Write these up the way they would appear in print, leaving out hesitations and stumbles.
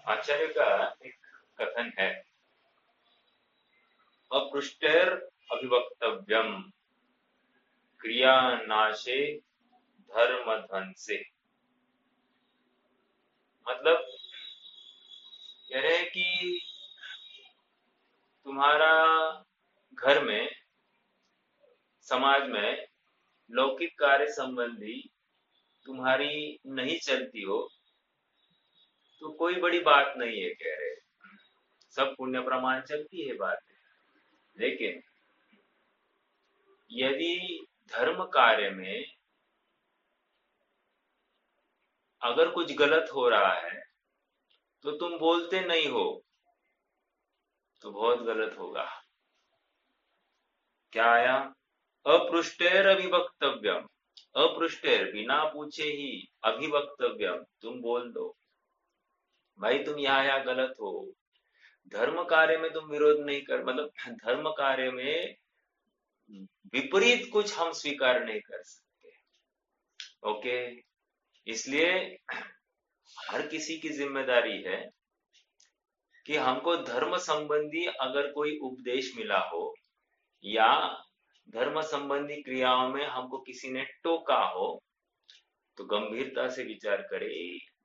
आचार्य का एक कथन है, अपृष्टेर अभिवक्तव्यम क्रिया नाशे धर्म ध्वंसे। मतलब कह रहे हैं कि तुम्हारा घर में, समाज में लौकिक कार्य संबंधी तुम्हारी नहीं चलती हो तो कोई बड़ी बात नहीं है, कह रहे। सब पुण्य प्रमाण चलती है बात है। लेकिन यदि धर्म कार्य में अगर कुछ गलत हो रहा है तो तुम बोलते नहीं हो तो बहुत गलत होगा। क्या आया? अपृष्टेर अभिवक्तव्यम। अपृष्टेर बिना पूछे ही, अभिवक्तव्यम तुम बोल दो, भाई तुम यहाँ गलत हो। धर्म कार्य में तुम विरोध नहीं कर, मतलब धर्म कार्य में विपरीत कुछ हम स्वीकार नहीं कर सकते। ओके, इसलिए हर किसी की जिम्मेदारी है कि हमको धर्म संबंधी अगर कोई उपदेश मिला हो या धर्म संबंधी क्रियाओं में हमको किसी ने टोका हो तो गंभीरता से विचार करे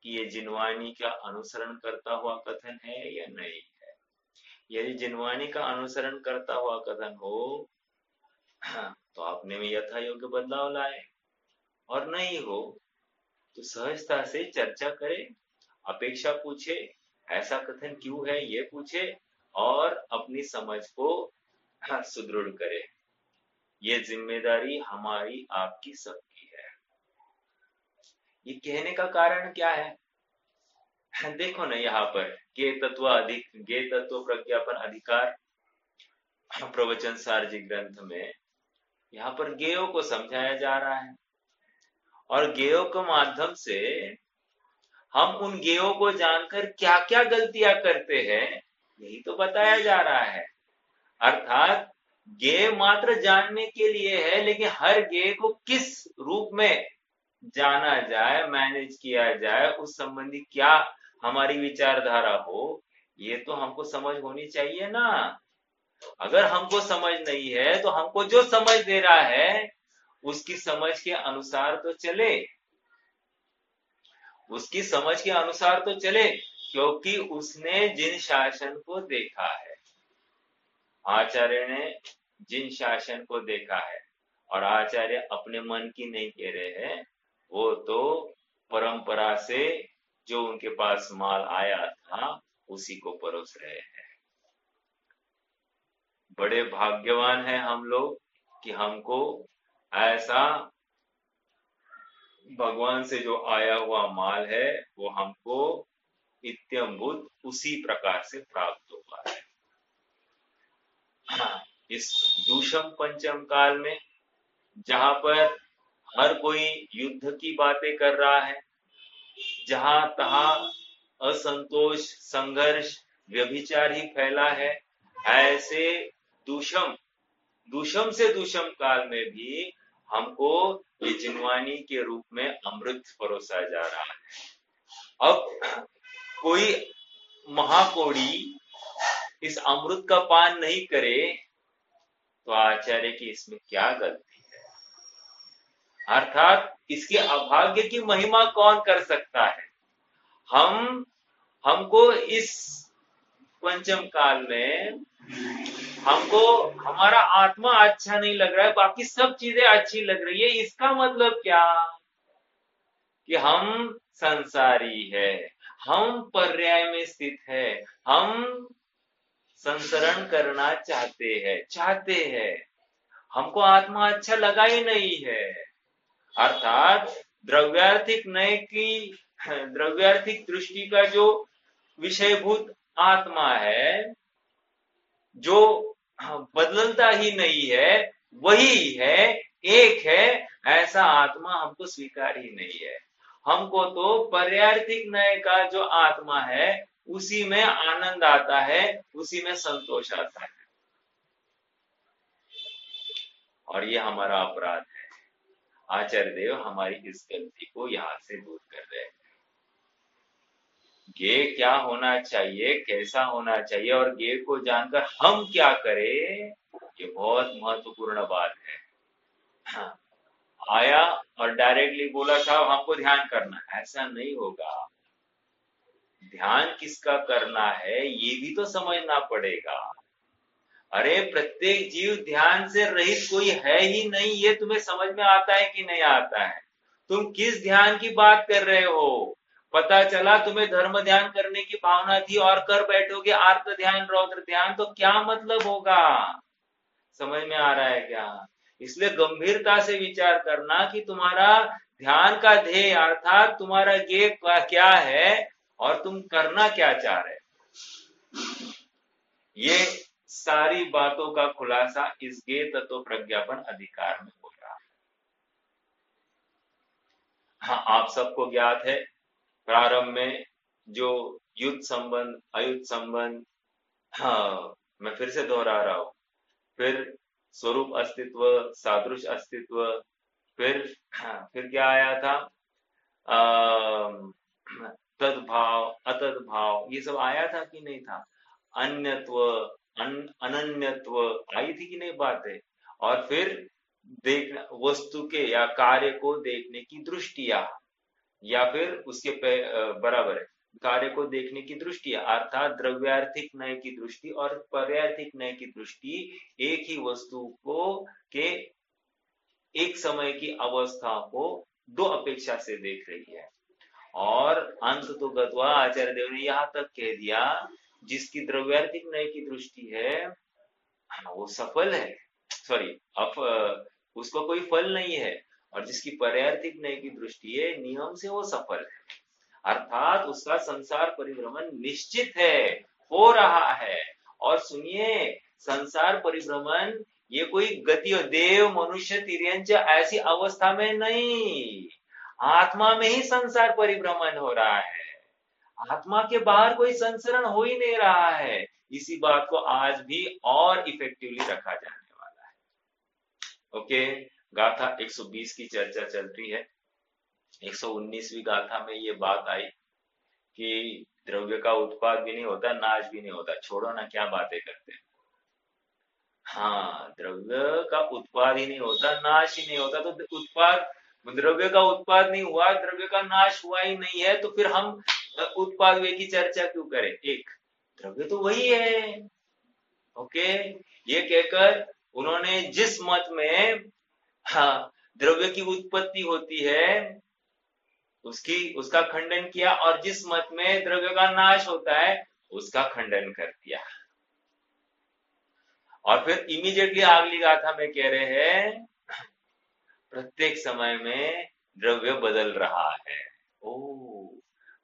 कि ये जिनवानी का अनुसरण करता हुआ कथन है या नहीं है। यदि जिनवानी का अनुसरण करता हुआ कथन हो तो अपने में यथा योग्य बदलाव लाए, और नहीं हो तो सहजता से चर्चा करे, अपेक्षा पूछे, ऐसा कथन क्यों है ये पूछे और अपनी समझ को सुदृढ़ करे। ये जिम्मेदारी हमारी आपकी सबकी है। ये कहने का कारण क्या है? देखो ना, यहाँ पर गे तत्व प्रज्ञापन अधिकार प्रवचन सारजी ग्रंथ में यहाँ पर गेयों को समझाया जा रहा है, और गेयों के माध्यम से हम उन गेयों को जानकर क्या क्या गलतियां करते हैं यही तो बताया जा रहा है। अर्थात गे मात्र जानने के लिए है, लेकिन हर गे को किस रूप में जाना जाए, मैनेज किया जाए, उस संबंधी क्या हमारी विचारधारा हो, ये तो हमको समझ होनी चाहिए ना। अगर हमको समझ नहीं है तो हमको जो समझ दे रहा है उसकी समझ के अनुसार तो चले, उसकी समझ के अनुसार तो चले, क्योंकि उसने जिन शासन को देखा है, आचार्य ने जिन शासन को देखा है, और आचार्य अपने मन की नहीं कह रहे हैं, वो तो परंपरा से जो उनके पास माल आया था उसी को परोस रहे हैं। बड़े भाग्यवान हैं हम लोग कि हमको ऐसा भगवान से जो आया हुआ माल है वो हमको इत्यंभूत उसी प्रकार से प्राप्त हुआ है। इस दूषम पंचम काल में जहां पर हर कोई युद्ध की बातें कर रहा है, जहां तहां असंतोष, संघर्ष, व्यभिचार ही फैला है, ऐसे दूषम दूषम से दूषम काल में भी हमको ये जिनवानी के रूप में अमृत परोसा जा रहा है। अब कोई महाकोड़ी इस अमृत का पान नहीं करे तो आचार्य की इसमें क्या गलती है? अर्थात इसके अभाग्य की महिमा कौन कर सकता है? हमको इस पंचम काल में हमको हमारा आत्मा अच्छा नहीं लग रहा है, बाकी सब चीजें अच्छी लग रही है। इसका मतलब क्या? कि हम संसारी है, हम पर्याय में स्थित है, हम संसरण करना चाहते हैं, हमको आत्मा अच्छा लगा ही नहीं है। अर्थात द्रव्यार्थिक नय की द्रव्यार्थिक दृष्टि का जो विषयभूत आत्मा है, जो बदलता ही नहीं है, वही है, एक है, ऐसा आत्मा हमको स्वीकार ही नहीं है। हमको तो पर्यार्थिक नय का जो आत्मा है उसी में आनंद आता है, उसी में संतोष आता है, और ये हमारा अपराध है। आचार्य देव हमारी इस गलती को यहां से दूर कर रहे हैं। ज्ञेय क्या होना चाहिए, कैसा होना चाहिए, और ज्ञेय को जानकर हम क्या करें, ये बहुत महत्वपूर्ण बात है। हाँ, आया और डायरेक्टली बोला था हमको ध्यान करना, ऐसा नहीं होगा। ध्यान किसका करना है ये भी तो समझना पड़ेगा। अरे प्रत्येक जीव ध्यान से रहित कोई है ही नहीं, ये तुम्हें समझ में आता है कि नहीं आता है? तुम किस ध्यान की बात कर रहे हो? पता चला तुम्हें धर्म ध्यान करने की भावना थी और कर बैठोगे आर्त ध्यान रौद्र ध्यान, तो क्या मतलब होगा? समझ में आ रहा है क्या? इसलिए गंभीरता से विचार करना कि तुम्हारा ध्यान का ध्येय अर्थात तुम्हारा ये क्या है और तुम करना क्या चाह रहे हो। ये सारी बातों का खुलासा इस ज्ञेय तत्व प्रज्ञापन अधिकार में हो रहा है। हाँ, आप सबको ज्ञात है प्रारंभ में जो युद्ध संबंध अयुद्ध संबंध, हाँ मैं फिर से दोहरा रहा हूं, फिर स्वरूप अस्तित्व, सादृश अस्तित्व, फिर हाँ, फिर क्या आया था, तद्भाव अतद्भाव, ये सब आया था कि नहीं था? अन्यत्व, अनन्यत्व आई थी कि नहीं बातें? और फिर देख वस्तु के या कार्य को देखने की दृष्टिया, या फिर उसके बराबर है कार्य को देखने की दृष्टि, अर्थात द्रव्यार्थिक नय की दृष्टि और पर्यार्थिक नय की दृष्टि एक ही वस्तु को के एक समय की अवस्था को दो अपेक्षा से देख रही है। और अंत तो गत्वा आचार्य देव ने यहां तक कह दिया, जिसकी द्रव्यार्थिक नय की दृष्टि है वो सफल है, सॉरी उसको कोई फल नहीं है, और जिसकी पर्यार्थिक नय की दृष्टि है नियम से वो सफल है, अर्थात उसका संसार परिभ्रमण निश्चित है, हो रहा है। और सुनिए, संसार परिभ्रमण ये कोई गति देव मनुष्य तिर्यंच ऐसी अवस्था में नहीं, आत्मा में ही संसार परिभ्रमण हो रहा है, आत्मा के बाहर कोई संसरण हो ही नहीं रहा है। इसी बात को आज भी और इफेक्टिवली रखा जाने वाला है। ओके, गाथा 120 की चर्चा चल रही है। 119वीं गाथा में ये बात आई कि द्रव्य का उत्पाद भी नहीं होता, नाश भी नहीं होता। छोड़ो ना, क्या बातें करते हैं। हाँ, द्रव्य का उत्पाद ही नहीं होता, नाश ही नहीं होता, तो उत्पाद, द्रव्य का उत्पाद नहीं हुआ, द्रव्य का नाश हुआ ही नहीं है, तो फिर हम उत्पाद वे की चर्चा क्यों करें? एक द्रव्य तो वही है। ओके, ये कहकर उन्होंने जिस मत में हाँ द्रव्य की उत्पत्ति होती है उसका खंडन किया, और जिस मत में द्रव्य का नाश होता है उसका खंडन कर दिया। और फिर इमीडिएटली अगली गाथा में कह रहे हैं प्रत्येक समय में द्रव्य बदल रहा है। ओ,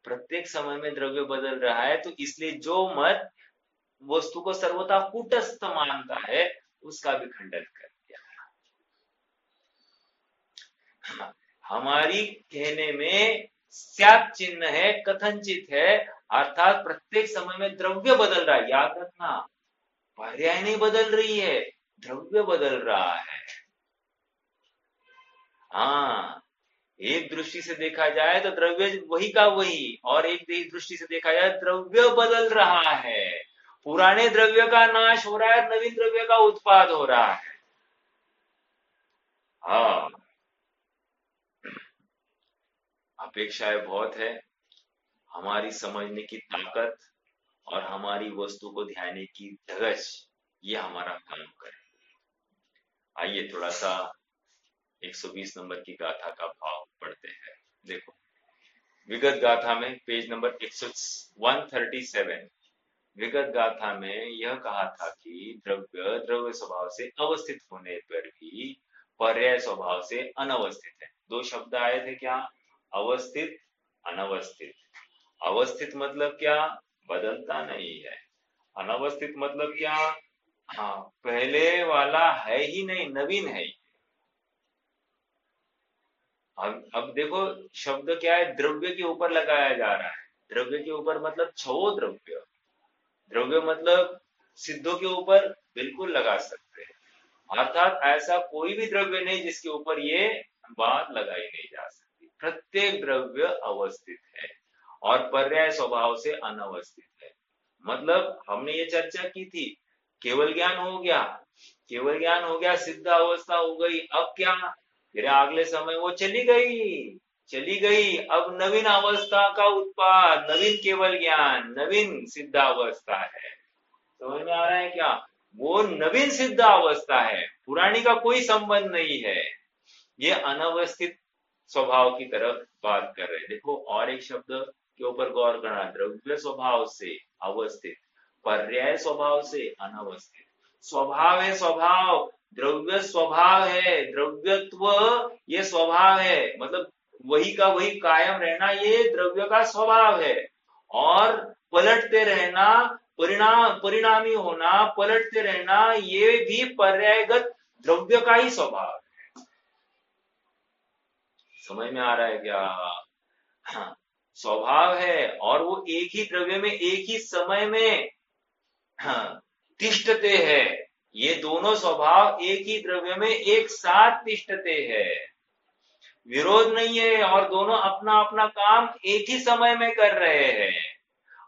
प्रत्येक समय में द्रव्य बदल रहा है, तो इसलिए जो मत वस्तु को सर्वथा कूटस्थ मानता है उसका भी खंडन कर दिया। हमारी कहने में स्यात् चिन्ह है, कथनचित है, अर्थात प्रत्येक समय में द्रव्य बदल रहा है। याद रखना, पर्याय नहीं बदल रही है, द्रव्य बदल रहा है। हाँ, एक दृष्टि से देखा जाए तो द्रव्य वही का वही, और एक दृष्टि से देखा जाए द्रव्य बदल रहा है। पुराने द्रव्य का नाश हो रहा है, नवीन द्रव्य का उत्पाद हो रहा है। हाँ, अपेक्षाएं बहुत है, हमारी समझने की ताकत और हमारी वस्तु को ध्यान की धगश, ये हमारा काम करे। आइए थोड़ा सा 120 नंबर की गाथा का भाव पढ़ते हैं। देखो, विगत गाथा में पेज नंबर 137, विगत गाथा में यह कहा था कि द्रव्य द्रव्य स्वभाव से अवस्थित होने पर भी पर्याय स्वभाव से अनवस्थित है। दो शब्द आए थे क्या? अवस्थित, अनवस्थित। अवस्थित मतलब क्या? बदलता नहीं है। अनवस्थित मतलब क्या? हाँ, पहले वाला है ही नहीं, नवीन है। अब देखो, शब्द क्या है? द्रव्य के ऊपर लगाया जा रहा है। द्रव्य के ऊपर मतलब छो द्रव्य, द्रव्य मतलब सिद्धों के ऊपर बिल्कुल लगा सकते हैं, अर्थात ऐसा कोई भी द्रव्य नहीं जिसके ऊपर ये बात लगाई नहीं जा सकती। प्रत्येक द्रव्य अवस्थित है, और पर्याय स्वभाव से अनवस्थित है। मतलब हमने ये चर्चा की थी, केवल ज्ञान हो गया, केवल ज्ञान हो गया, सिद्ध अवस्था हो गई, अब क्या, फिर अगले समय वो चली गई, चली गई, अब नवीन अवस्था का उत्पाद, नवीन केवल ज्ञान, नवीन सिद्ध अवस्था है। समझ में आ रहा है क्या? वो नवीन सिद्ध अवस्था है, पुरानी का कोई संबंध नहीं है। ये अनवस्थित स्वभाव की तरफ बात कर रहे हैं। देखो और एक शब्द के ऊपर गौर करना, द्रव्य स्वभाव से अवस्थित, पर्याय स्वभाव से अनवस्थित। स्वभाव है स्वभाव, द्रव्य स्वभाव है, द्रव्यत्व ये स्वभाव है, मतलब वही का वही कायम रहना ये द्रव्य का स्वभाव है। और पलटते रहना, परिणामी होना, पलटते रहना, ये भी पर्यायगत द्रव्य का ही स्वभाव है। समझ में आ रहा है क्या? हाँ, स्वभाव है, और वो एक ही द्रव्य में एक ही समय में हाँ, तिष्ठते हैं। ये दोनों स्वभाव एक ही द्रव्य में एक साथ तिष्ठते हैं, विरोध नहीं है, और दोनों अपना अपना काम एक ही समय में कर रहे हैं।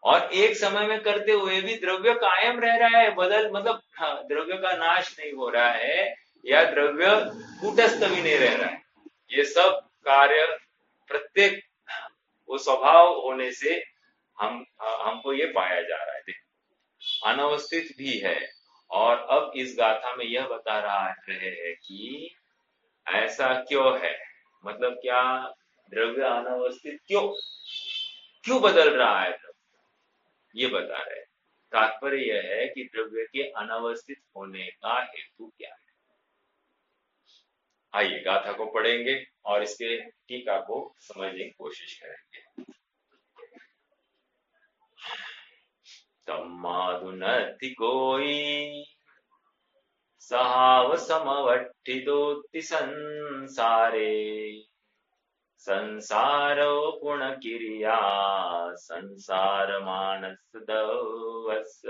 और एक समय में करते हुए भी द्रव्य कायम रह रहा है, बदल मतलब हाँ, द्रव्य का नाश नहीं हो रहा है, या द्रव्य कूटस्थ भी नहीं रह रहा है। ये सब कार्य प्रत्येक वो स्वभाव होने से हमको ये पाया जा रहा है, अनवस्थित भी है। और अब इस गाथा में यह बता रहे हैं कि ऐसा क्यों है, मतलब क्या, द्रव्य अनवस्थित क्यों क्यों बदल रहा है द्रव्य, ये बता रहे हैं। तात्पर्य यह है कि द्रव्य के अनवस्थित होने का हेतु क्या है। आइए गाथा को पढ़ेंगे और इसके टीका को समझने की कोशिश करेंगे। तम्मादुनति कोई सहाव समवट्ठिदोत्ति संसारे, संसारो गुणकिर्या संसार मानस दवस।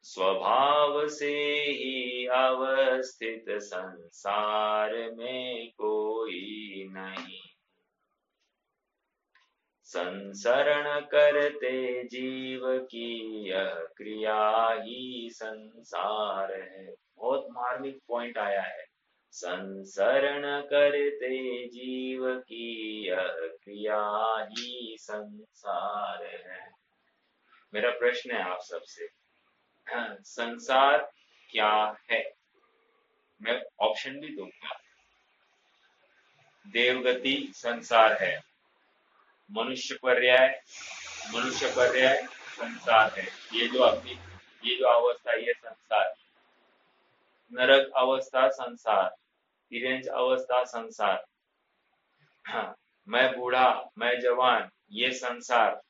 स्वभाव से ही अवस्थित संसार में कोई नहीं, संसरण करते जीव की यह क्रिया ही संसार है। बहुत मार्मिक पॉइंट आया है, संसरण करते जीव की यह क्रिया ही संसार है। मेरा प्रश्न है आप सबसे, संसार क्या है? मैं ऑप्शन भी दूंगा। देवगति संसार है, मनुष्य पर्याय संसार है, ये जो अवस्था ये संसार, नरक अवस्था संसार, तिरंज अवस्था संसार, हाँ, मैं बूढ़ा मैं जवान ये संसार,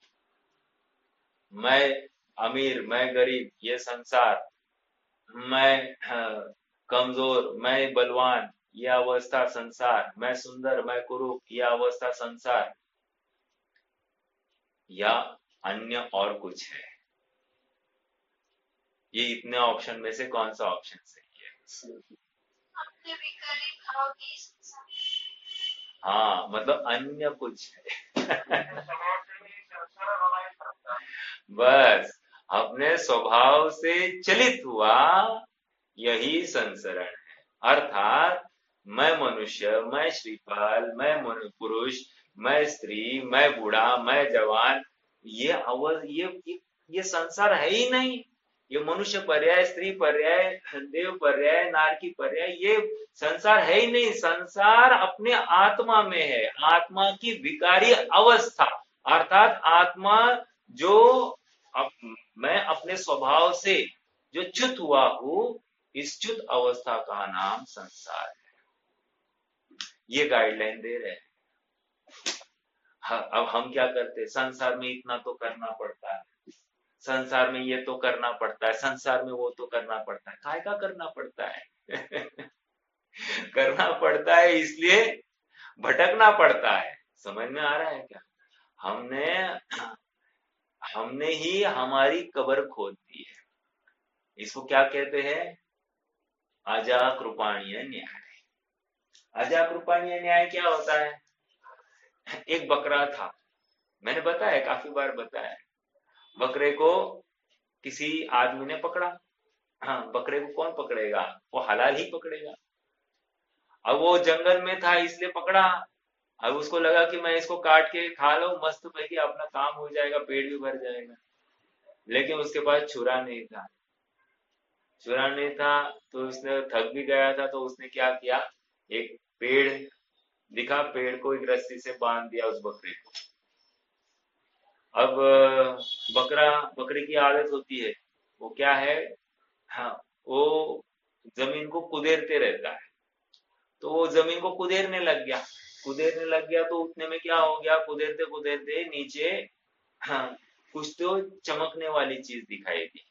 मैं अमीर मैं गरीब ये संसार, मैं कमजोर मैं बलवान ये अवस्था संसार, मैं सुंदर मैं कुरूप ये अवस्था संसार, या अन्य और कुछ है? ये इतने ऑप्शन में से कौन सा ऑप्शन सही है? हाँ, मतलब अन्य कुछ है। बस अपने स्वभाव से चलित हुआ यही संसरण है। अर्थात मैं मनुष्य मैं श्रीपाल मैं पुरुष मैं स्त्री मैं बूढ़ा मैं जवान, ये संसार है ही नहीं। ये मनुष्य पर्याय स्त्री पर्याय देव पर्याय नारकी पर्याय ये संसार है ही नहीं। संसार अपने आत्मा में है, आत्मा की विकारी अवस्था, अर्थात आत्मा जो मैं अपने स्वभाव से जो च्युत हुआ हूं, इस च्युत अवस्था का नाम संसार है। ये गाइडलाइन दे रहे हैं। अब हम क्या करते हैं, संसार में इतना तो करना पड़ता है, संसार में ये तो करना पड़ता है, संसार में वो तो करना पड़ता है। काय का करना पड़ता है? करना पड़ता है इसलिए भटकना पड़ता है। समझ में आ रहा है क्या? हमने ही हमारी कब्र खोद दी है। इसको क्या कहते हैं? अजा कृपाणीय न्याय। अजागरूपानीय न्याय क्या होता है? एक बकरा था, मैंने बताया, काफी बार बताया। बकरे को किसी आदमी ने पकड़ा। हाँ, बकरे को कौन पकड़ेगा? वो हलाल ही पकड़ेगा। अब वो जंगल में था इसलिए पकड़ा। अब उसको लगा कि मैं इसको काट के खा लूं, मस्त भाई अपना काम हो जाएगा, पेट भी भर जाएगा। लेकिन उसके पास छुरा नहीं था। छुरा नहीं था तो उसने थक भी गया था, तो उसने क्या किया, एक पेड़ दिखा, पेड़ को एक रस्सी से बांध दिया उस बकरे को। अब बकरा, बकरे की आदत होती है, वो क्या है, हाँ, वो जमीन को कुदेरते रहता है। तो वो जमीन को कुदेरने लग गया। कुदेरने लग गया तो उतने में क्या हो गया, कुदेरते कुदेरते नीचे, हाँ, कुछ तो चमकने वाली चीज दिखाई दी।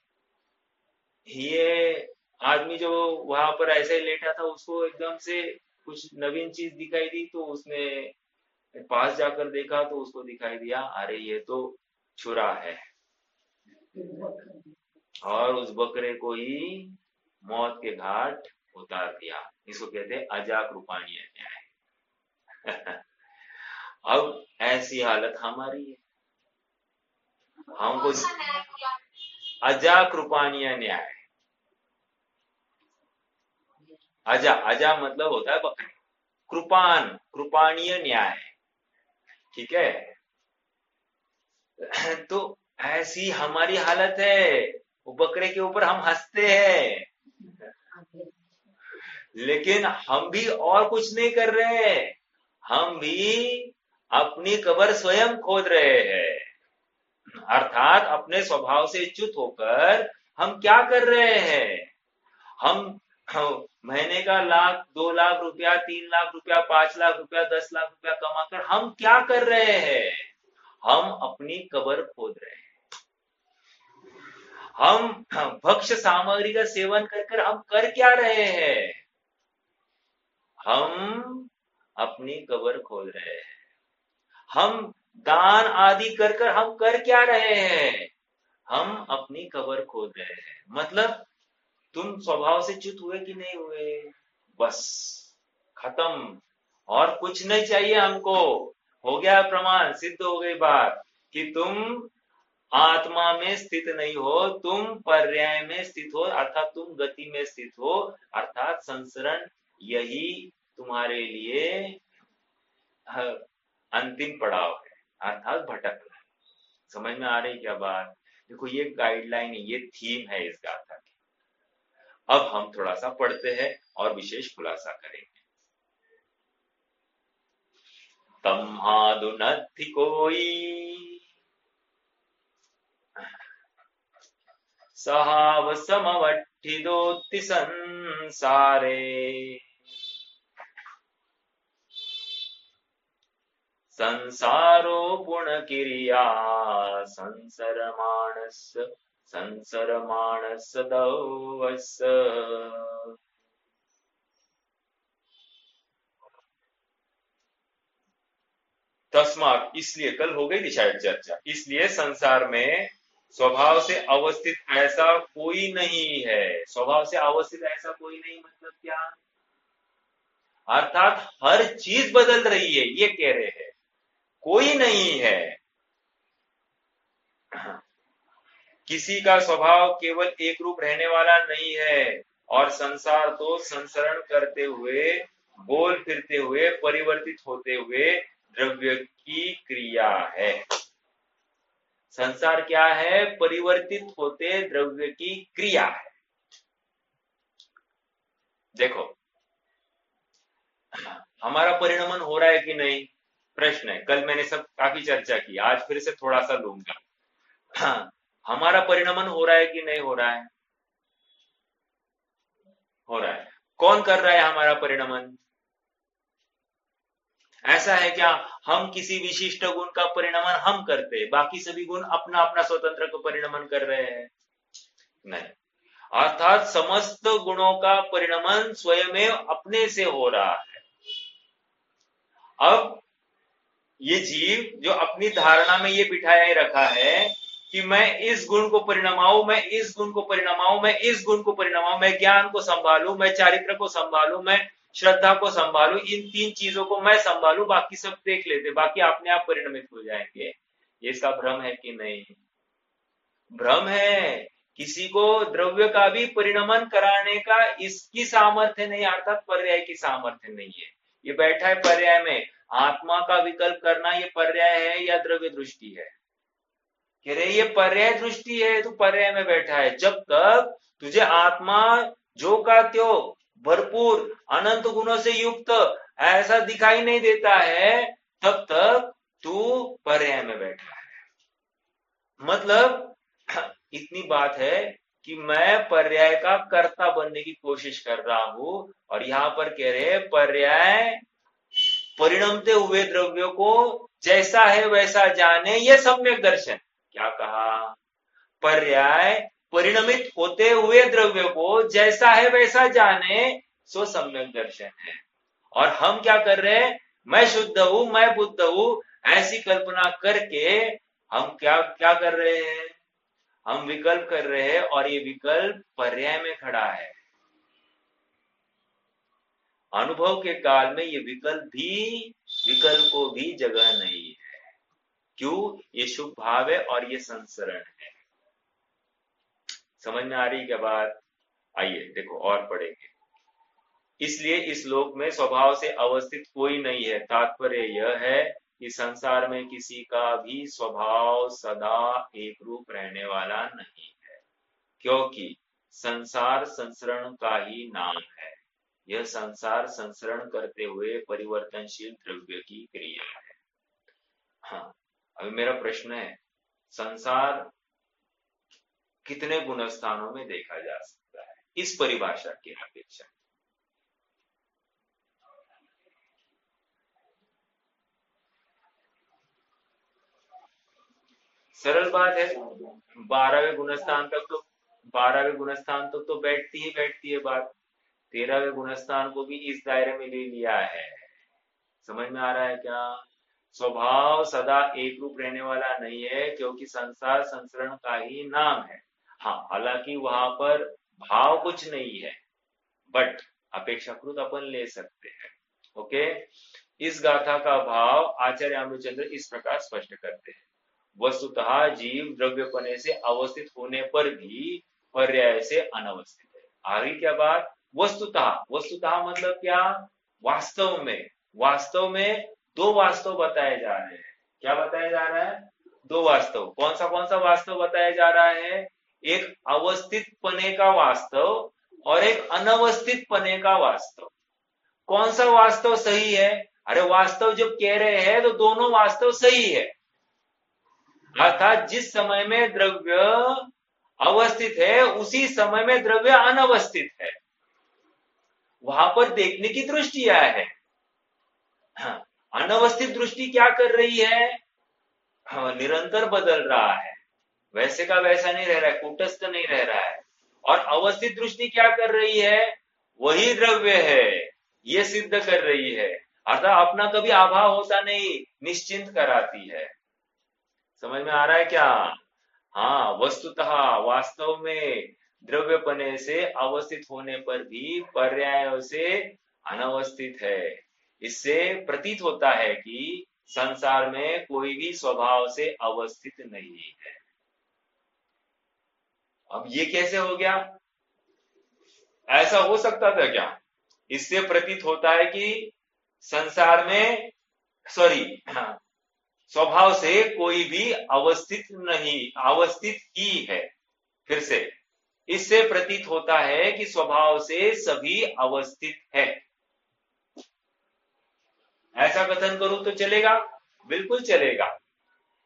ये आदमी जो वहां पर ऐसे ही लेटा था, उसको एकदम से कुछ नवीन चीज दिखाई दी, तो उसने पास जाकर देखा तो उसको दिखाई दिया, अरे ये तो छुरा है। और उस बकरे को ही मौत के घाट उतार दिया। इसको कहते हैं अजागरूपाणीय न्याय। अब ऐसी हालत हमारी है, हमको अजागरूपाणीय न्याय। अजा, अजा मतलब होता है बकरे। कृपान, कृपाणीय न्याय, ठीक है। तो ऐसी हमारी हालत है, वो बकरे के ऊपर हम हंसते हैं, लेकिन हम भी और कुछ नहीं कर रहे हैं, हम भी अपनी कब्र स्वयं खोद रहे हैं। अर्थात अपने स्वभाव से च्युत होकर हम क्या कर रहे हैं, हम महीने का 1 लाख 2 लाख रुपया, 3 लाख रुपया, 5 लाख रुपया, 10 लाख रुपया कमाकर हम क्या कर रहे हैं, हम अपनी कब्र खोद रहे हैं। हम भक्ष्य सामग्री का सेवन कर हम कर क्या रहे हैं, हम अपनी कब्र खोद रहे हैं। हम दान आदि कर हम कर क्या रहे हैं, हम अपनी कब्र खोद रहे हैं। मतलब तुम स्वभाव से च्युत हुए कि नहीं हुए, बस खत्म, और कुछ नहीं चाहिए हमको। हो गया प्रमाण, सिद्ध हो गई बात कि तुम आत्मा में स्थित नहीं हो, तुम पर्याय में स्थित हो, अर्थात तुम गति में स्थित हो, अर्थात संसरण यही तुम्हारे लिए अंतिम पड़ाव है, अर्थात भटकना। समझ में आ रही क्या बात? देखो ये गाइडलाइन है, ये थीम है इस गाथा की। अब हम थोड़ा सा पढ़ते हैं और विशेष खुलासा करेंगे। तम्हादु नत्थि कोई सहाव समवट्ठिदोत्ति संसारे, संसारो गुणकिरिया संसरमाणस्य दौवस्। तस्मात्, इसलिए, कल हो गई थी शायद चर्चा, इसलिए संसार में स्वभाव से अवस्थित ऐसा कोई नहीं है। स्वभाव से अवस्थित ऐसा कोई नहीं मतलब क्या, अर्थात हर चीज बदल रही है, ये कह रहे हैं, कोई नहीं है। किसी का स्वभाव केवल एक रूप रहने वाला नहीं है, और संसार तो संसरण करते हुए, बोल फिरते हुए, परिवर्तित होते हुए द्रव्य की क्रिया है। संसार क्या है, परिवर्तित होते द्रव्य की क्रिया है। देखो हमारा परिणमन हो रहा है कि नहीं, प्रश्न है। कल मैंने सब काफी चर्चा की, आज फिर से थोड़ा सा लूंगा। हाँ, हमारा परिणमन हो रहा है कि नहीं हो रहा है? हो रहा है। कौन कर रहा है हमारा परिणमन? ऐसा है क्या हम किसी विशिष्ट गुण का परिणमन हम करते हैं, बाकी सभी गुण अपना अपना स्वतंत्र को परिणमन कर रहे हैं? नहीं। अर्थात समस्त गुणों का परिणमन स्वयं अपने से हो रहा है। अब ये जीव जो अपनी धारणा में ये बिठाया रखा है कि मैं इस गुण को परिणमाऊं, मैं इस गुण को परिणमाऊं, मैं इस गुण को परिणमाऊं, मैं ज्ञान को संभालूं, मैं चारित्र को संभालूं, मैं श्रद्धा को संभालू, इन 3 चीजों को मैं संभालू, बाकी सब देख लेते, बाकी अपने आप परिणमित हो जाएंगे। ये इसका भ्रम है कि नहीं? भ्रम है। किसी को द्रव्य का भी परिणमन कराने का इसकी सामर्थ्य नहीं, अर्थात पर्याय की सामर्थ्य नहीं है। ये बैठा है पर्याय में, आत्मा का विकल्प करना ये पर्याय है या द्रव्य दृष्टि है? कह रहे ये पर्याय दृष्टि है, तो पर्याय में बैठा है। जब तक तुझे आत्मा जो का त्यो भरपूर अनंत गुणों से युक्त ऐसा दिखाई नहीं देता है, तब तक तू पर्याय में बैठा है। मतलब इतनी बात है कि मैं पर्याय का कर्ता बनने की कोशिश कर रहा हूं, और यहां पर कह रहे पर्याय परिणमते हुए द्रव्यों को जैसा है वैसा जाने, ये सम्यक दर्शन। क्या कहा? पर्याय परिणमित होते हुए द्रव्य को जैसा है वैसा जाने, सो सम्यक दर्शन है। और हम क्या कर रहे हैं? मैं शुद्ध हूं, मैं बुद्ध हूं, ऐसी कल्पना करके हम क्या क्या कर रहे हैं? हम विकल्प कर रहे हैं, और ये विकल्प पर्याय में खड़ा है। अनुभव के काल में ये विकल्प को भी जगह नहीं है। क्यों? ये शुभ भाव है और ये संसरण है। समझ में आ रही क्या बात? आइए देखो और पढ़ेंगे। इसलिए इस लोक में स्वभाव से अवस्थित कोई नहीं है। तात्पर्य यह है कि संसार में किसी का भी स्वभाव सदा एक रूप रहने वाला नहीं है, क्योंकि संसार संसरण का ही नाम है। यह संसार संसरण करते हुए परिवर्तनशील द्रव्य की क्रिया है। हाँ, अभी मेरा प्रश्न है, संसार कितने गुणस्थानों में देखा जा सकता है इस परिभाषा की अपेक्षा? सरल बात है, 12वें गुणस्थान तक तो 12वें गुणस्थान तक तो बैठती है बात। 13वें गुणस्थान को भी इस दायरे में ले लिया है। समझ में आ रहा है क्या? स्वभाव सदा एक रूप रहने वाला नहीं है, क्योंकि संसार संसरण का ही नाम है। हाँ, हालांकि वहां पर भाव कुछ नहीं है, बट अपेक्षाकृत अपन ले सकते हैं। ओके, इस गाथा का भाव आचार्य अमृतचंद्र इस प्रकार स्पष्ट करते हैं। वस्तुतः जीव द्रव्यपने से अवस्थित होने पर भी पर्याय से अनवस्थित है। आगे क्या बात? वस्तुतः मतलब क्या? वास्तव में दो वास्तव बताए जा रहे हैं। क्या बताया जा रहा है? दो वास्तव। कौन सा वास्तव बताया जा रहा है? एक अवस्थित पने का वास्तव और एक अनवस्थित पने का वास्तव। कौन सा वास्तव सही है? अरे वास्तव जब कह रहे हैं तो दोनों वास्तव सही है। अर्थात जिस समय में द्रव्य अवस्थित है उसी समय में द्रव्य अनवस्थित है। वहां पर देखने की दृष्टिया है। हाँ, अनवस्थित दृष्टि क्या कर रही है? हाँ, निरंतर बदल रहा है, वैसे का वैसा नहीं रह रहा है, कूटस्थ नहीं रह रहा है। और अवस्थित दृष्टि क्या कर रही है? वही द्रव्य है, ये सिद्ध कर रही है। अर्थात अपना कभी अभाव होता नहीं, निश्चिंत कराती है। समझ में आ रहा है क्या? हाँ, वस्तुतः वास्तव में द्रव्यपने से अवस्थित होने पर भी पर्यायों से अनवस्थित है। इससे प्रतीत होता है कि संसार में कोई भी स्वभाव से अवस्थित नहीं है। अब ये कैसे हो गया? ऐसा हो सकता था क्या? इससे प्रतीत होता है कि संसार में स्वभाव से कोई भी अवस्थित ही है। फिर से, इससे प्रतीत होता है कि स्वभाव से सभी अवस्थित है। ऐसा कथन करूं तो चलेगा? बिल्कुल चलेगा।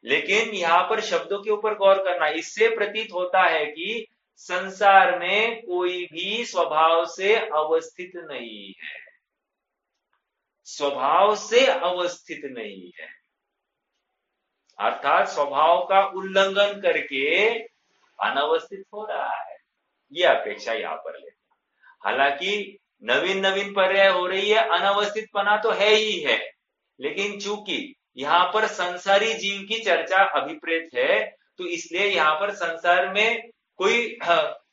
लेकिन यहां पर शब्दों के ऊपर गौर करना। इससे प्रतीत होता है कि संसार में कोई भी स्वभाव से अवस्थित नहीं है, स्वभाव से अवस्थित नहीं है। अर्थात स्वभाव का उल्लंघन करके अनवस्थित हो रहा है, ये अपेक्षा यहां पर लेना। हालांकि नवीन पर्याय हो रही है, अनवस्थित पना तो है ही है, लेकिन चूंकि यहां पर संसारी जीव की चर्चा अभिप्रेत है, तो इसलिए यहां पर संसार में कोई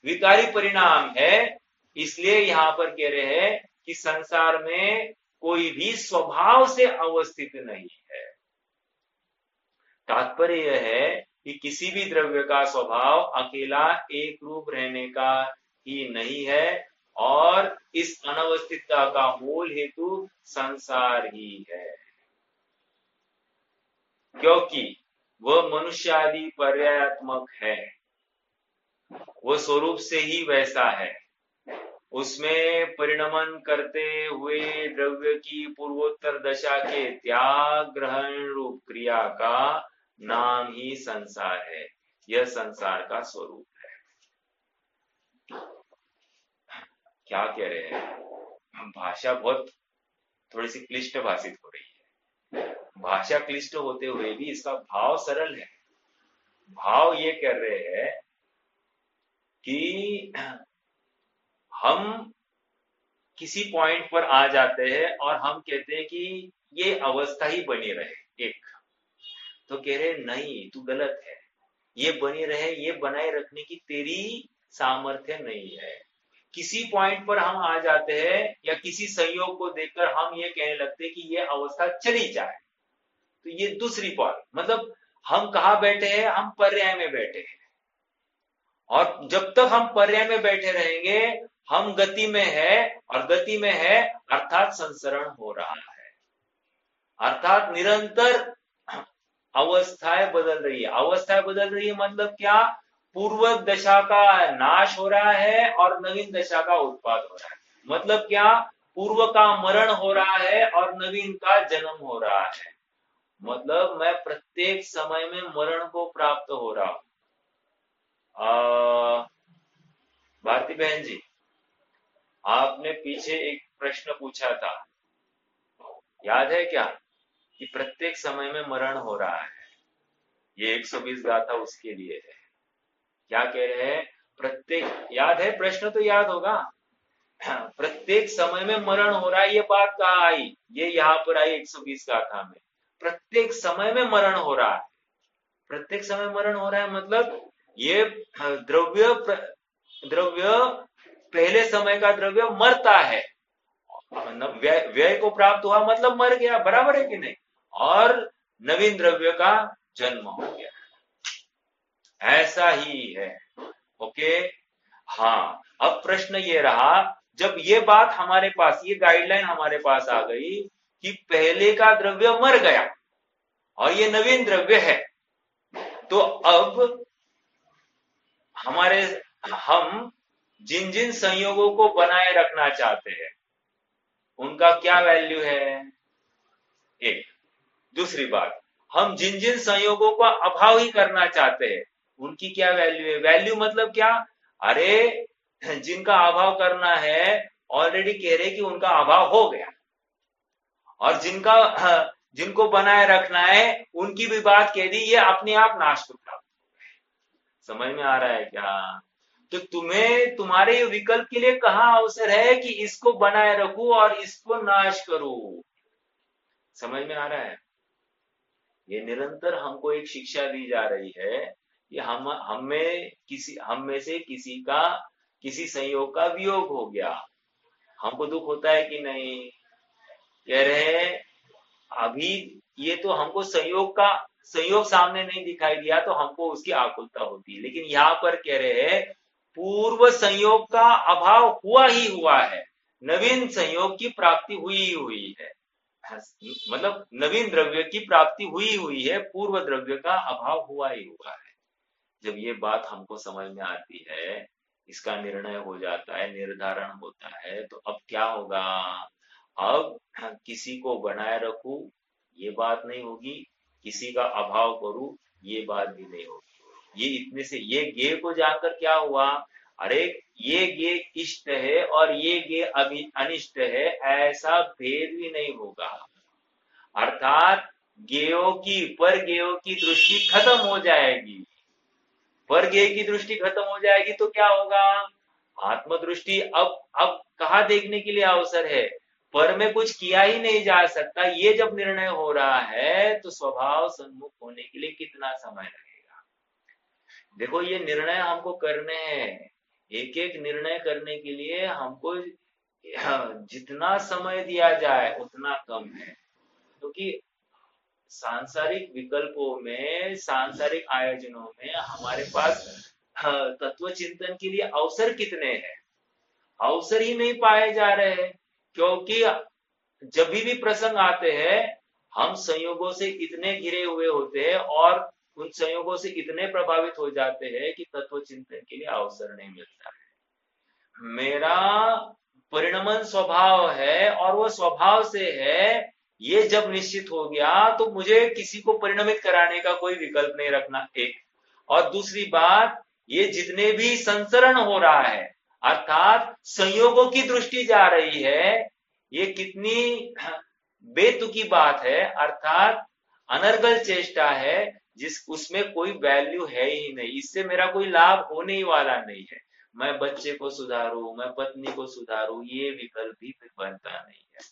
विकारी परिणाम है, इसलिए यहां पर कह रहे हैं कि संसार में कोई भी स्वभाव से अवस्थित नहीं है। तात्पर्य यह है कि किसी भी द्रव्य का स्वभाव अकेला एक रूप रहने का ही नहीं है, और इस अनवस्थितता का मूल हेतु संसार ही है, क्योंकि वह मनुष्य आदि पर्यायात्मक है, वह स्वरूप से ही वैसा है। उसमें परिणमन करते हुए द्रव्य की पूर्वोत्तर दशा के त्याग ग्रहण रूप क्रिया का नाम ही संसार है। यह संसार का स्वरूप है। क्या कह रहे हैं? भाषा बहुत थोड़ी सी क्लिष्ट भाषित हो रही है। भाषा क्लिष्ट होते हुए भी इसका भाव सरल है। भाव ये कर रहे हैं कि हम किसी पॉइंट पर आ जाते हैं और हम कहते हैं कि ये अवस्था ही बनी रहे एक, तो कह रहे नहीं, तू गलत है, ये बनी रहे, ये बनाए रखने की तेरी सामर्थ्य नहीं है। किसी पॉइंट पर हम आ जाते हैं या किसी संयोग को देखकर हम ये कहने लगते हैं कि ये अवस्था चली जाए, तो ये दूसरी बात। मतलब हम कहाँ बैठे हैं? हम पर्याय में बैठे हैं, और जब तक हम पर्याय में बैठे रहेंगे हम गति में है, और गति में है अर्थात संसरण हो रहा है, अर्थात निरंतर अवस्थाएं बदल रही है। अवस्थाएं बदल रही है मतलब क्या? पूर्व दशा का नाश हो रहा है और नवीन दशा का उत्पाद हो रहा है। मतलब क्या? पूर्व का मरण हो रहा है और नवीन का जन्म हो रहा है। मतलब मैं प्रत्येक समय में मरण को प्राप्त हो रहा हूं। भारती बहन जी, आपने पीछे एक प्रश्न पूछा था, याद है क्या? कि प्रत्येक समय में मरण हो रहा है। ये 120 गाथा उसके लिए है। क्या कह रहे हैं? प्रत्येक, याद है प्रश्न तो याद होगा। प्रत्येक समय में मरण हो रहा है, ये बात कहाँ आई? ये यहाँ पर आई 120 गाथा में। प्रत्येक समय में मरण हो रहा है। प्रत्येक समय मरण हो रहा है मतलब ये द्रव्य पहले समय का द्रव्य मरता है, व्यय को प्राप्त हुआ मतलब मर गया, बराबर है कि नहीं? और नवीन द्रव्य का जन्म हो गया, ऐसा ही है। ओके, हाँ। अब प्रश्न ये रहा, जब ये बात हमारे पास, ये गाइडलाइन हमारे पास आ गई कि पहले का द्रव्य मर गया और ये नवीन द्रव्य है, तो अब हम जिन जिन संयोगों को बनाए रखना चाहते हैं उनका क्या वैल्यू है? एक। दूसरी बात, हम जिन जिन संयोगों का अभाव ही करना चाहते हैं उनकी क्या वैल्यू है? वैल्यू मतलब क्या? अरे जिनका अभाव करना है ऑलरेडी कह रहे कि उनका अभाव हो गया, और जिनको बनाए रखना है उनकी भी बात कह दी, ये अपने आप नाश को प्राप्त। समझ में आ रहा है क्या? तो तुम्हें तुम्हारे विकल्प के लिए कहां अवसर है कि इसको बनाए रखूं और इसको नाश करूं? समझ में आ रहा है? ये निरंतर हमको एक शिक्षा दी जा रही है कि हम में से किसी का किसी संयोग का वियोग हो गया, हमको दुख होता है कि नहीं? कह रहे हैं अभी ये तो हमको संयोग सामने नहीं दिखाई दिया तो हमको उसकी आकुलता होती है, लेकिन यहाँ पर कह रहे हैं पूर्व संयोग का अभाव हुआ ही हुआ है, नवीन संयोग की प्राप्ति हुई हुई है। मतलब नवीन द्रव्य की प्राप्ति हुई हुई है, पूर्व द्रव्य का अभाव हुआ ही हुआ है। जब ये बात हमको समझ में आती है, इसका निर्णय हो जाता है, निर्धारण होता है, तो अब क्या होगा? अब किसी को बनाए रखूं ये बात नहीं होगी, किसी का अभाव करूं ये बात भी नहीं होगी। ये इतने से ये गे को जानकर क्या हुआ? अरे ये गे इष्ट है और ये गे अभी अनिष्ट है, ऐसा भेद भी नहीं होगा। अर्थात पर गेयों की दृष्टि खत्म हो जाएगी। पर गेय की दृष्टि खत्म हो जाएगी तो क्या होगा? आत्मदृष्टि अब कहा देखने के लिए अवसर है? पर में कुछ किया ही नहीं जा सकता, ये जब निर्णय हो रहा है तो स्वभाव सन्मुख होने के लिए कितना समय लगेगा? देखो ये निर्णय हमको करने हैं, एक एक निर्णय करने के लिए हमको जितना समय दिया जाए उतना कम है, क्योंकि सांसारिक विकल्पों में, सांसारिक आयोजनों में हमारे पास तत्व चिंतन के लिए अवसर कितने हैं? अवसर ही नहीं पाए जा रहे हैं, क्योंकि जब भी प्रसंग आते हैं हम संयोगों से इतने घिरे हुए होते हैं और उन संयोगों से इतने प्रभावित हो जाते हैं कि तत्व चिंतन के लिए अवसर नहीं मिलता है। मेरा परिणमन स्वभाव है और वो स्वभाव से है, ये जब निश्चित हो गया तो मुझे किसी को परिणमित कराने का कोई विकल्प नहीं रखना, एक। और दूसरी बात, ये जितने भी संसरण हो रहा है अर्थात संयोगों की दृष्टि जा रही है, ये कितनी बेतुकी बात है, अर्थात अनर्गल चेष्टा है, जिस उसमें कोई वैल्यू है ही नहीं, इससे मेरा कोई लाभ होने ही वाला नहीं है। मैं बच्चे को सुधारूं, मैं पत्नी को सुधारूं, ये विकल्प भी फिर बनता नहीं है।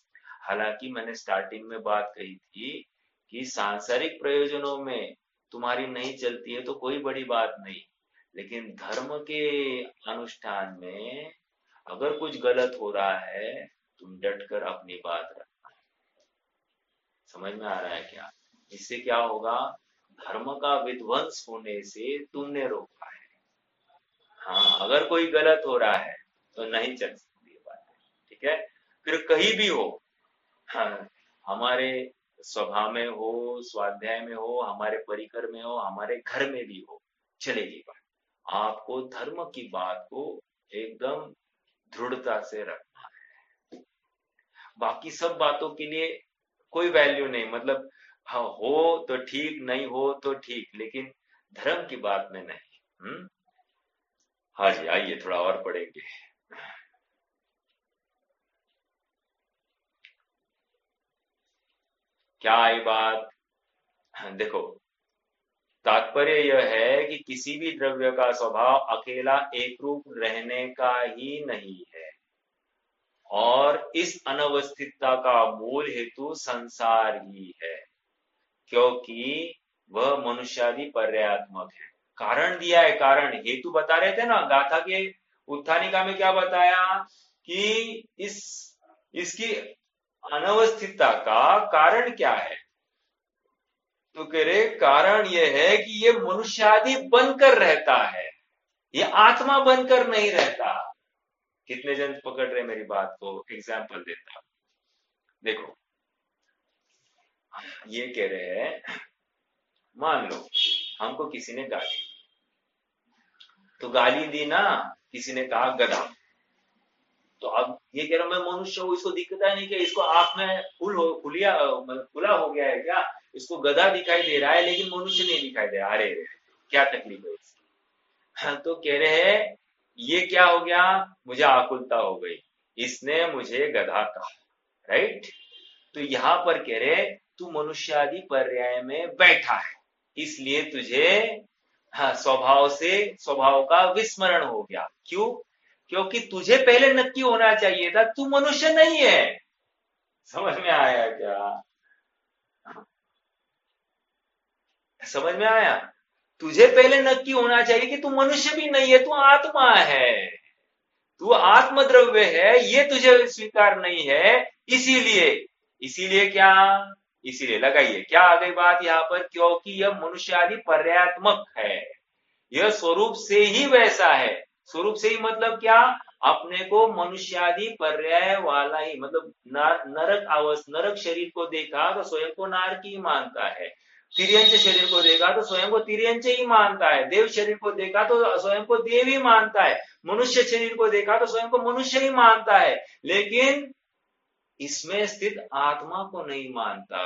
हालांकि मैंने स्टार्टिंग में बात कही थी कि सांसारिक प्रयोजनों में तुम्हारी नहीं चलती है तो कोई बड़ी बात नहीं, लेकिन धर्म के अनुष्ठान में अगर कुछ गलत हो रहा है, तुम डटकर अपनी बात रखना। समझ में आ रहा है क्या? इससे क्या होगा? धर्म का विध्वंस होने से तुमने रोका है। हाँ, अगर कोई गलत हो रहा है तो नहीं चल सकती ये बात, ठीक है? फिर कहीं भी हो, हाँ, हमारे स्वभाव में हो, स्वाध्याय में हो, हमारे परिकर में हो, हमारे घर में भी हो, चलेगी बात। आपको धर्म की बात को एकदम दृढ़ता से रखना है। बाकी सब बातों के लिए कोई वैल्यू नहीं, मतलब हाँ हो तो ठीक, नहीं हो तो ठीक, लेकिन धर्म की बात में नहीं। हाँ जी, आइए थोड़ा और पढ़ेंगे। क्या आई बात? देखो, तात्पर्य यह है कि किसी भी द्रव्य का स्वभाव अकेला एक रूप रहने का ही नहीं है, और इस अनवस्थितता का मूल हेतु संसार ही है, क्योंकि वह मनुष्यादि पर्यात्मक है। कारण दिया है, कारण हेतु बता रहे थे ना, गाथा के उत्थानिका में क्या बताया कि इसकी अनवस्थितता का कारण क्या है? तो कह रहे कारण यह है कि ये मनुष्यादि बनकर रहता है, ये आत्मा बनकर नहीं रहता। कितने जन पकड़ रहे मेरी बात को? एग्जाम्पल देता हूं, देखो। ये कह रहे हैं, मान लो हमको किसी ने गाली, तो गाली दी ना, किसी ने कहा गधा, तो अब ये कह रहा मैं मनुष्य हूं, इसको दिखता है नहीं क्या? इसको आंख में खुला हो गया है क्या? इसको गधा दिखाई दे रहा है लेकिन मनुष्य नहीं दिखाई दे रहा। अरे क्या तकलीफ है इसकी? हाँ, तो कह रहे हैं ये क्या हो गया? मुझे आकुलता हो गई, इसने मुझे गधा कहा, राइट? तो यहां पर कह रहे तू मनुष्यादि पर्याय में बैठा है, इसलिए तुझे हाँ स्वभाव से स्वभाव का विस्मरण हो गया। क्यों? क्योंकि तुझे पहले नक्की होना चाहिए था तू मनुष्य नहीं है। समझ में आया क्या? समझ में आया? तुझे पहले नक्की होना चाहिए कि तू मनुष्य भी नहीं है, तू आत्मा है, तू आत्मद्रव्य है, ये तुझे स्वीकार नहीं है। इसीलिए इसीलिए क्या? इसीलिए लगाइए क्या आ गई बात यहां पर? क्योंकि यह मनुष्यादि पर्यात्मक है, यह स्वरूप से ही वैसा है। स्वरूप से ही मतलब क्या? अपने को मनुष्यादि पर्याय वाला ही, मतलब नरक शरीर को देखा तो स्वयं को नार की मानता है, तिर्यंच शरीर को देखा तो स्वयं को तिर्यंच ही मानता है, देव शरीर को देखा तो स्वयं को देव ही मानता है, मनुष्य शरीर को देखा तो स्वयं को मनुष्य ही मानता है, लेकिन इसमें स्थित आत्मा को नहीं मानता।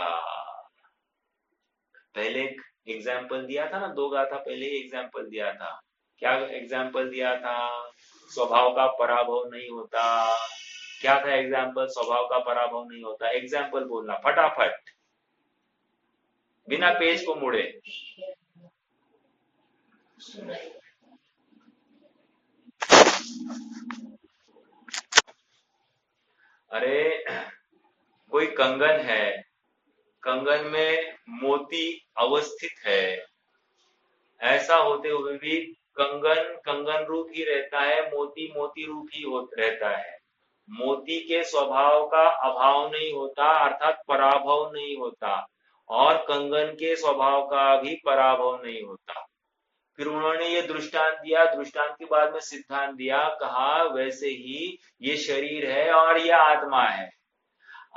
पहले एक एग्जाम्पल दिया था ना, दो गाथा पहले ही एग्जाम्पल दिया था। क्या एग्जाम्पल दिया था? स्वभाव का पराभव नहीं होता। क्या था एग्जाम्पल? स्वभाव का पराभव नहीं होता। एग्जाम्पल बोलना फटाफट, बिना पेज को मुड़े। अरे कोई कंगन है, कंगन में मोती अवस्थित है, ऐसा होते हुए भी कंगन कंगन रूप ही रहता है, मोती मोती रूप ही रहता है। मोती के स्वभाव का अभाव नहीं होता, अर्थात पराभव नहीं होता, और कंगन के स्वभाव का भी पराभव नहीं होता। फिर उन्होंने ये दृष्टांत दिया, दृष्टांत के बाद में सिद्धांत दिया, कहा वैसे ही ये शरीर है और ये आत्मा है।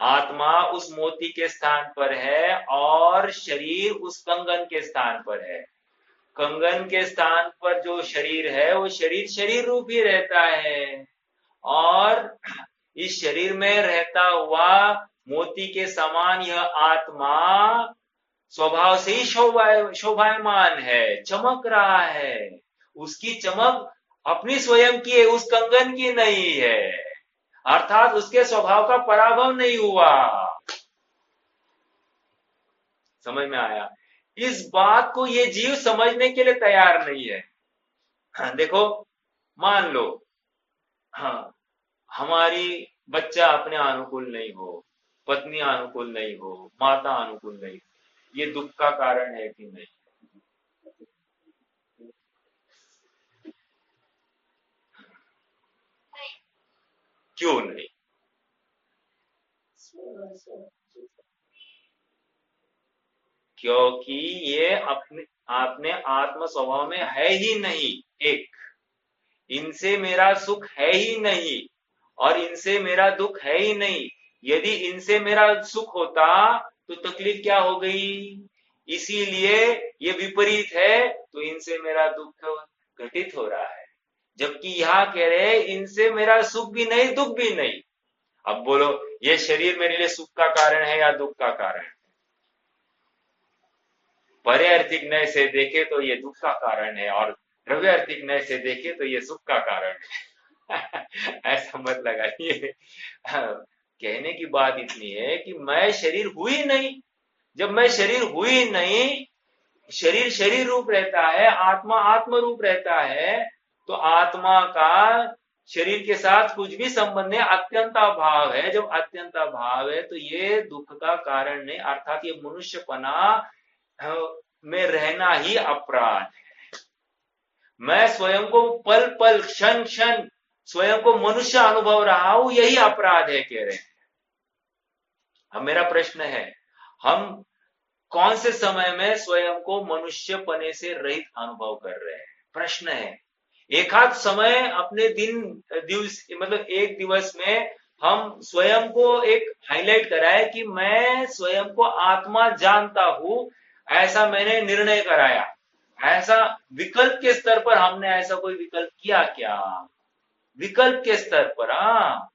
आत्मा उस मोती के स्थान पर है और शरीर उस कंगन के स्थान पर है। कंगन के स्थान पर जो शरीर है वो शरीर शरीर रूप ही रहता है, और इस शरीर में रहता हुआ मोती के समान यह आत्मा स्वभाव से ही शोभायमान है, चमक रहा है। उसकी चमक अपनी स्वयं की है, उस कंगन की नहीं है, अर्थात उसके स्वभाव का पराभव नहीं हुआ। समझ में आया? इस बात को ये जीव समझने के लिए तैयार नहीं है। हाँ, देखो, मान लो, हाँ, हमारी बच्चा अपने अनुकूल नहीं हो, पत्नी अनुकूल नहीं हो, माता अनुकूल नहीं हो, ये दुख का कारण है कि नहीं? क्यों नहीं? क्योंकि ये अपने आपने आत्म स्वभाव में है ही नहीं। एक, इनसे मेरा सुख है ही नहीं और इनसे मेरा दुख है ही नहीं। यदि इनसे मेरा सुख होता तो तकलीफ क्या हो गई? इसीलिए ये विपरीत है, तो इनसे मेरा दुख घटित हो रहा है। जबकि यहाँ कह रहे इनसे मेरा सुख भी नहीं, दुख भी नहीं। अब बोलो, ये शरीर मेरे लिए सुख का कारण है या दुख का कारण है? पर्यार्थिक नय से देखे तो ये दुख का कारण है, और द्रव्यार्थिक नय से देखे तो ये सुख का कारण है। ऐसा मत लगाइए। कहने की बात इतनी है कि मैं शरीर हुई नहीं। जब मैं शरीर हुई नहीं, शरीर शरीर रूप रहता है, आत्मा आत्म रूप रहता है, तो आत्मा का शरीर के साथ कुछ भी संबंध नहीं, अत्यंता भाव है। जब अत्यंता भाव है तो ये दुख का कारण नहीं, अर्थात ये मनुष्यपना में रहना ही अपराध है। मैं स्वयं को पल पल क्षण क्षण स्वयं को मनुष्य अनुभव रहा हूं, यही अपराध है, कह रहे हैं। अब मेरा प्रश्न है, हम कौन से समय में स्वयं को मनुष्य पने से रहित अनुभव कर रहे हैं? प्रश्न है। एक आध समय अपने दिवस मतलब एक दिवस में हम स्वयं को एक हाईलाइट कराए कि मैं स्वयं को आत्मा जानता हूं, ऐसा मैंने निर्णय कराया। ऐसा विकल्प के स्तर पर हमने ऐसा कोई विकल्प किया क्या? विकल्प के स्तर पर, हाँ,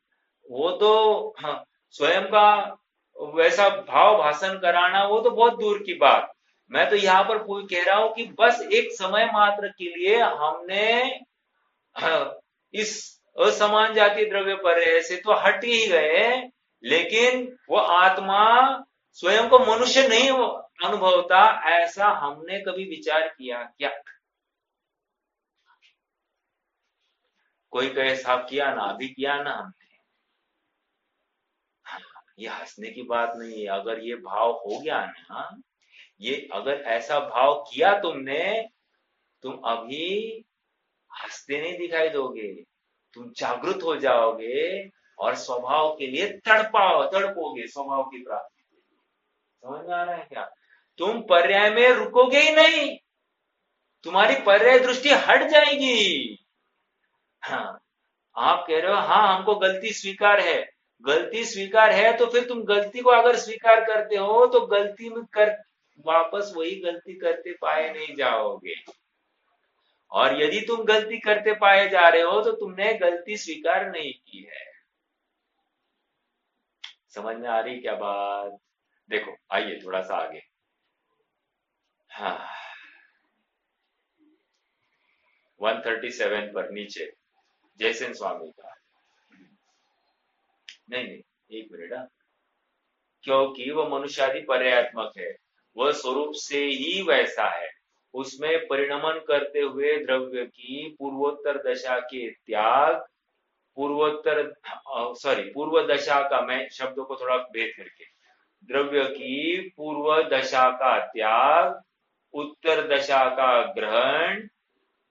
वो तो, हाँ, स्वयं का वैसा भाव भाषण कराना वो तो बहुत दूर की बात। मैं तो यहाँ पर कह रहा हूं कि बस एक समय मात्र के लिए हमने इस असमान जाति द्रव्य पर से तो हट ही गए, लेकिन वो आत्मा स्वयं को मनुष्य नहीं अनुभवता, ऐसा हमने कभी विचार किया क्या? कोई कहे साहब किया ना, अभी किया ना हमने। ये हंसने की बात नहीं है। अगर ये भाव हो गया ना, ये अगर ऐसा भाव किया तुमने, तुम अभी हंसते नहीं दिखाई दोगे, तुम जागृत हो जाओगे और स्वभाव के लिए तड़पोगे, स्वभाव की प्राप्ति के लिए। समझ में आ रहा है क्या? तुम पर्याय में रुकोगे ही नहीं, तुम्हारी पर्याय दृष्टि हट जाएगी। हाँ, आप कह रहे हो हाँ हमको गलती स्वीकार है। गलती स्वीकार है तो फिर तुम गलती को अगर स्वीकार करते हो तो गलती में कर वापस वही गलती करते पाए नहीं जाओगे। और यदि तुम गलती करते पाए जा रहे हो तो तुमने गलती स्वीकार नहीं की है। समझ में आ रही क्या बात? देखो, आइए थोड़ा सा आगे। हाँ, 137 पर नीचे जयसेन स्वामी का। नहीं नहीं, एक मिनट। क्योंकि वह मनुष्यादि पर्यात्मक है, वह स्वरूप से ही वैसा है। उसमें परिणमन करते हुए द्रव्य की पूर्वोत्तर दशा के त्याग, पूर्व दशा का, मैं शब्दों को थोड़ा भेद करके, द्रव्य की पूर्व दशा का त्याग, उत्तर दशा का ग्रहण,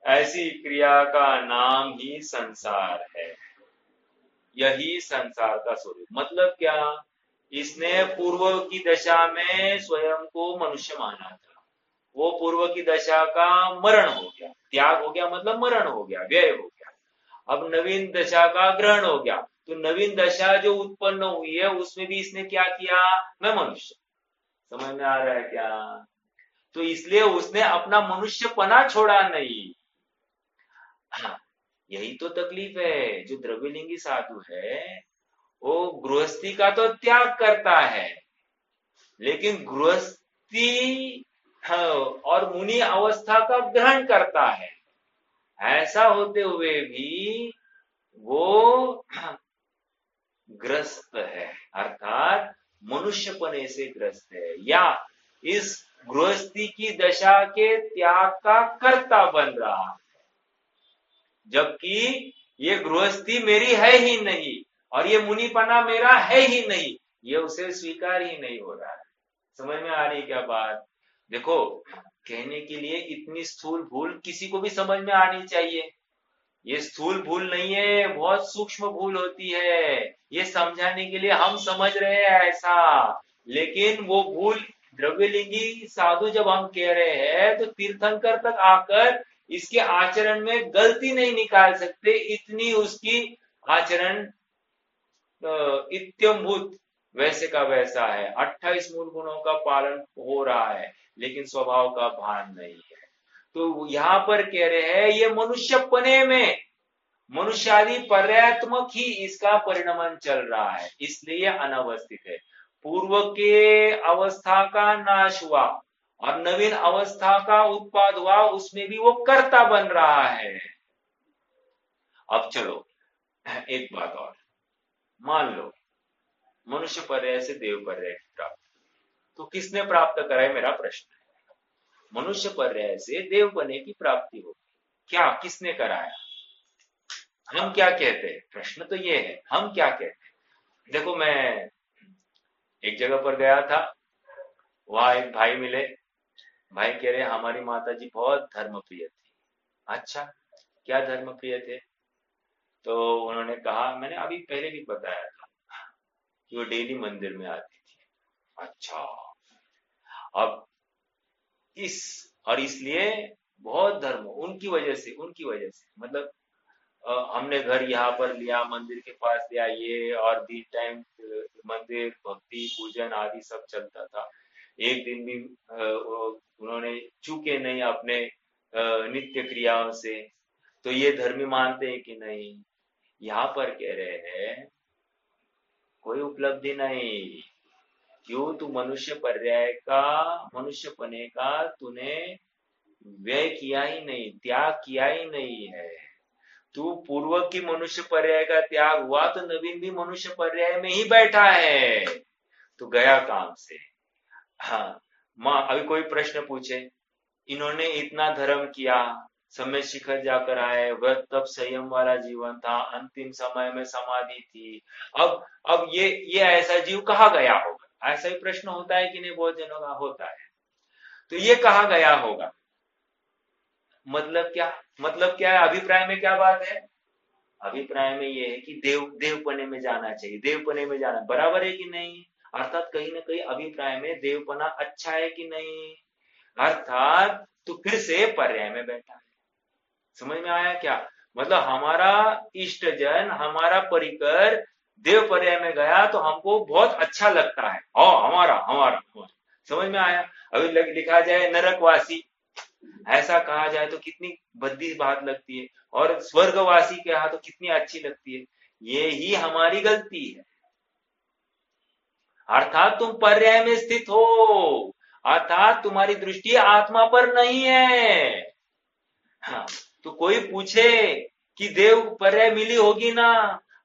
ऐसी क्रिया का नाम ही संसार है। यही संसार का स्वरूप। मतलब क्या, इसने पूर्व की दशा में स्वयं को मनुष्य माना था, वो पूर्व की दशा का मरण हो गया, त्याग हो गया, मतलब मरण हो गया, व्यय हो गया। अब नवीन दशा का ग्रहण हो गया, तो नवीन दशा जो उत्पन्न हुई है उसमें भी इसने क्या किया, मैं मनुष्य। समझ में आ रहा है क्या? तो इसलिए उसने अपना मनुष्यपना छोड़ा नहीं। हाँ, यही तो तकलीफ है। जो द्रव्यलिंगी साधु है वो गृहस्थी का तो त्याग करता है, लेकिन गृहस्थी, हाँ, और मुनि अवस्था का ग्रहण करता है। ऐसा होते हुए भी वो ग्रस्त है, अर्थात मनुष्यपने से ग्रस्त है, या इस गृहस्थी की दशा के त्याग का कर्ता बन रहा है, जबकि ये गृहस्थी मेरी है ही नहीं और ये मुनिपना मेरा है ही नहीं, ये उसे स्वीकार ही नहीं हो रहा है। समझ में आ रही क्या बात? देखो, कहने के लिए इतनी स्थूल भूल किसी को भी समझ में आनी चाहिए। ये स्थूल भूल नहीं है, बहुत सूक्ष्म भूल होती है। ये समझाने के लिए हम समझ रहे हैं ऐसा, लेकिन वो भूल द्रव्यलिंगी साधु जब हम कह रहे हैं तो तीर्थंकर तक आकर इसके आचरण में गलती नहीं निकाल सकते, इतनी उसकी आचरण इत्यंभूत वैसे का वैसा है। 28 मूल गुणों का पालन हो रहा है, लेकिन स्वभाव का भान नहीं है। तो यहाँ पर कह रहे हैं ये मनुष्यपने में मनुष्यादि पर्यात्मक ही इसका परिणमन चल रहा है, इसलिए अनवस्थित है। पूर्व के अवस्था का नाश हुआ और नवीन अवस्था का उत्पाद हुआ, उसमें भी वो कर्ता बन रहा है। अब चलो एक बात और, मान लो मनुष्य पर्याय से देव पर्याय की प्राप्ति, तो किसने प्राप्त कराए, मेरा प्रश्न है। मनुष्य पर्याय से देव बने की प्राप्ति होगी, क्या किसने कराया? हम क्या कहते हैं, प्रश्न तो ये है, हम क्या कहते हैं। देखो, मैं एक जगह पर गया था, वहां एक भाई मिले। भाई कह रहे हमारी माता जी बहुत धर्मप्रिय थी। अच्छा, क्या धर्मप्रिय थे? तो उन्होंने कहा, मैंने अभी पहले भी बताया था कि वो डेली मंदिर में आती थी। अच्छा, अब इस और इसलिए बहुत धर्म उनकी वजह से मतलब हमने घर यहाँ पर लिया, मंदिर के पास लिया, ये और दिन टाइम मंदिर भक्ति पूजन आदि सब चलता था। एक दिन भी उन्होंने चूके नहीं अपने नित्य क्रियाओं से। तो ये धर्मी मानते हैं कि नहीं? यहाँ पर कह रहे हैं कोई उपलब्धि नहीं। क्यों? तू मनुष्य पर्याय का, मनुष्यपने का तूने व्यय किया ही नहीं, त्याग किया ही नहीं है। तू पूर्व की मनुष्य पर्याय का त्याग हुआ तो नवीन भी मनुष्य पर्याय में ही बैठा है, तो गया काम से। हाँ, माँ अभी कोई प्रश्न पूछे, इन्होंने इतना धर्म किया, समय शिखर जाकर आए, व्रत तप संयम वाला जीवन था, अंतिम समय में समाधि थी। अब ये ऐसा जीव कहाँ गया होगा? ऐसा ही प्रश्न होता है कि नहीं? बहुत जनों का होता है। तो ये कहाँ गया होगा? मतलब क्या, मतलब क्या है, अभिप्राय में क्या बात है? अभिप्राय में ये है कि देवपने में जाना चाहिए, देवपने में जाना बराबर है कि नहीं? अर्थात कहीं ना कहीं अभिप्राय में देवपना अच्छा है कि नहीं? अर्थात तो फिर से पर्याय में बैठा है। समझ में आया क्या? मतलब हमारा इष्ट जन, हमारा परिकर देव पर्याय में गया तो हमको बहुत अच्छा लगता है, हमारा हमारा हमारा। समझ में आया? अभी लिखा जाए नरकवासी, ऐसा कहा जाए तो कितनी भद्दी बात लगती है, और स्वर्गवासी कहा तो कितनी अच्छी लगती है। ये ही हमारी गलती है। अर्थात तुम पर्याय में स्थित हो, अर्थात तुम्हारी दृष्टि आत्मा पर नहीं है। हाँ, तो कोई पूछे कि देव पर्याय मिली होगी ना,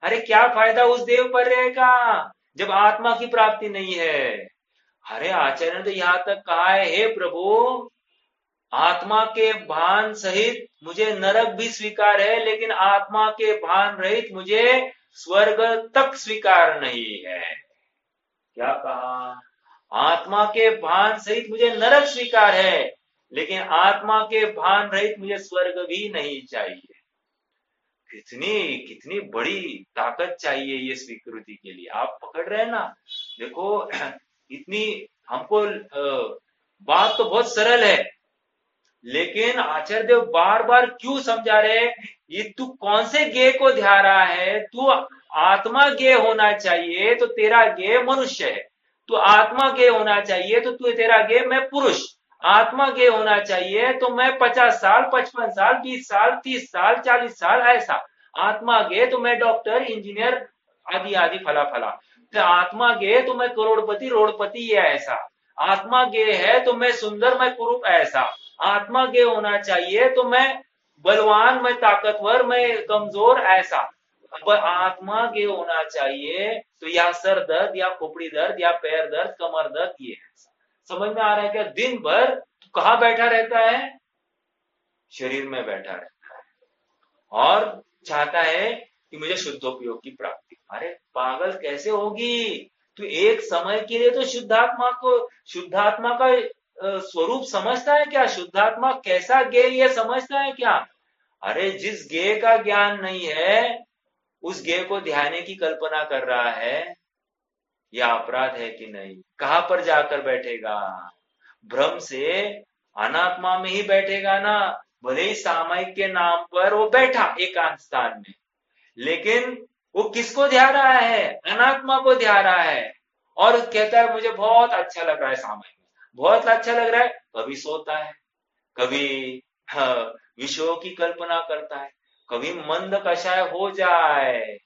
अरे क्या फायदा उस देव पर्याय का जब आत्मा की प्राप्ति नहीं है? अरे आचार्य ने तो यहां तक कहा है, हे प्रभु, आत्मा के भान सहित मुझे नरक भी स्वीकार है, लेकिन आत्मा के भान रहित मुझे स्वर्ग तक स्वीकार नहीं है। क्या कहा? आत्मा के भान सहित मुझे नरक स्वीकार है, लेकिन आत्मा के भान रहित मुझे स्वर्ग भी नहीं चाहिए। कितनी कितनी बड़ी ताकत चाहिए ये स्वीकृति के लिए। आप पकड़ रहे हैं ना, देखो इतनी हमको बात तो बहुत सरल है, लेकिन आचार्य देव बार बार क्यों समझा रहे, ये तू कौन से गे को ध्या रहा है, तू आत्मा गे होना चाहिए तो तेरा गे मनुष्य है, तू आत्मा गे होना चाहिए तो तू तेरा गे मैं पुरुष, आत्मा गे होना चाहिए तो मैं 50 साल 55 साल 20 साल 30 साल 40 साल ऐसा, आत्मा गे तो मैं डॉक्टर इंजीनियर आदि आदि फला फला, तो आत्मा गे तो मैं करोड़पति रोड़पति ये ऐसा, आत्मा गे है तो मैं सुंदर मैं कुरूप ऐसा, आत्मा गे होना चाहिए तो मैं बलवान मैं ताकतवर मैं कमजोर ऐसा, अब आत्मा गे होना चाहिए तो या सर दर्द या खोपड़ी दर्द या पैर दर्द कमर दर्द ये ऐसा। समझ में आ रहा है क्या? दिन भर कहाँ बैठा रहता है, शरीर में बैठा रहता है और चाहता है कि मुझे शुद्धोपयोग की प्राप्ति। अरे पागल कैसे होगी, तो एक समय के लिए तो शुद्धात्मा का स्वरूप समझता है क्या, शुद्धात्मा कैसा गे ये समझता है क्या? अरे जिस गे का ज्ञान नहीं है उस गे को ध्यान की कल्पना कर रहा है, यह अपराध है कि नहीं? कहां पर जाकर बैठेगा, भ्रम से अनात्मा में ही बैठेगा ना, भले ही सामायिक के नाम पर वो बैठा एकांत स्थान में, लेकिन वो किसको ध्या रहा है, अनात्मा को ध्या रहा है, और कहता है मुझे बहुत अच्छा लग रहा है सामायिक, बहुत अच्छा लग रहा है, कभी सोता है, कभी विषयों की कल्पना करता है, कभी मंद कषाय हो जाए,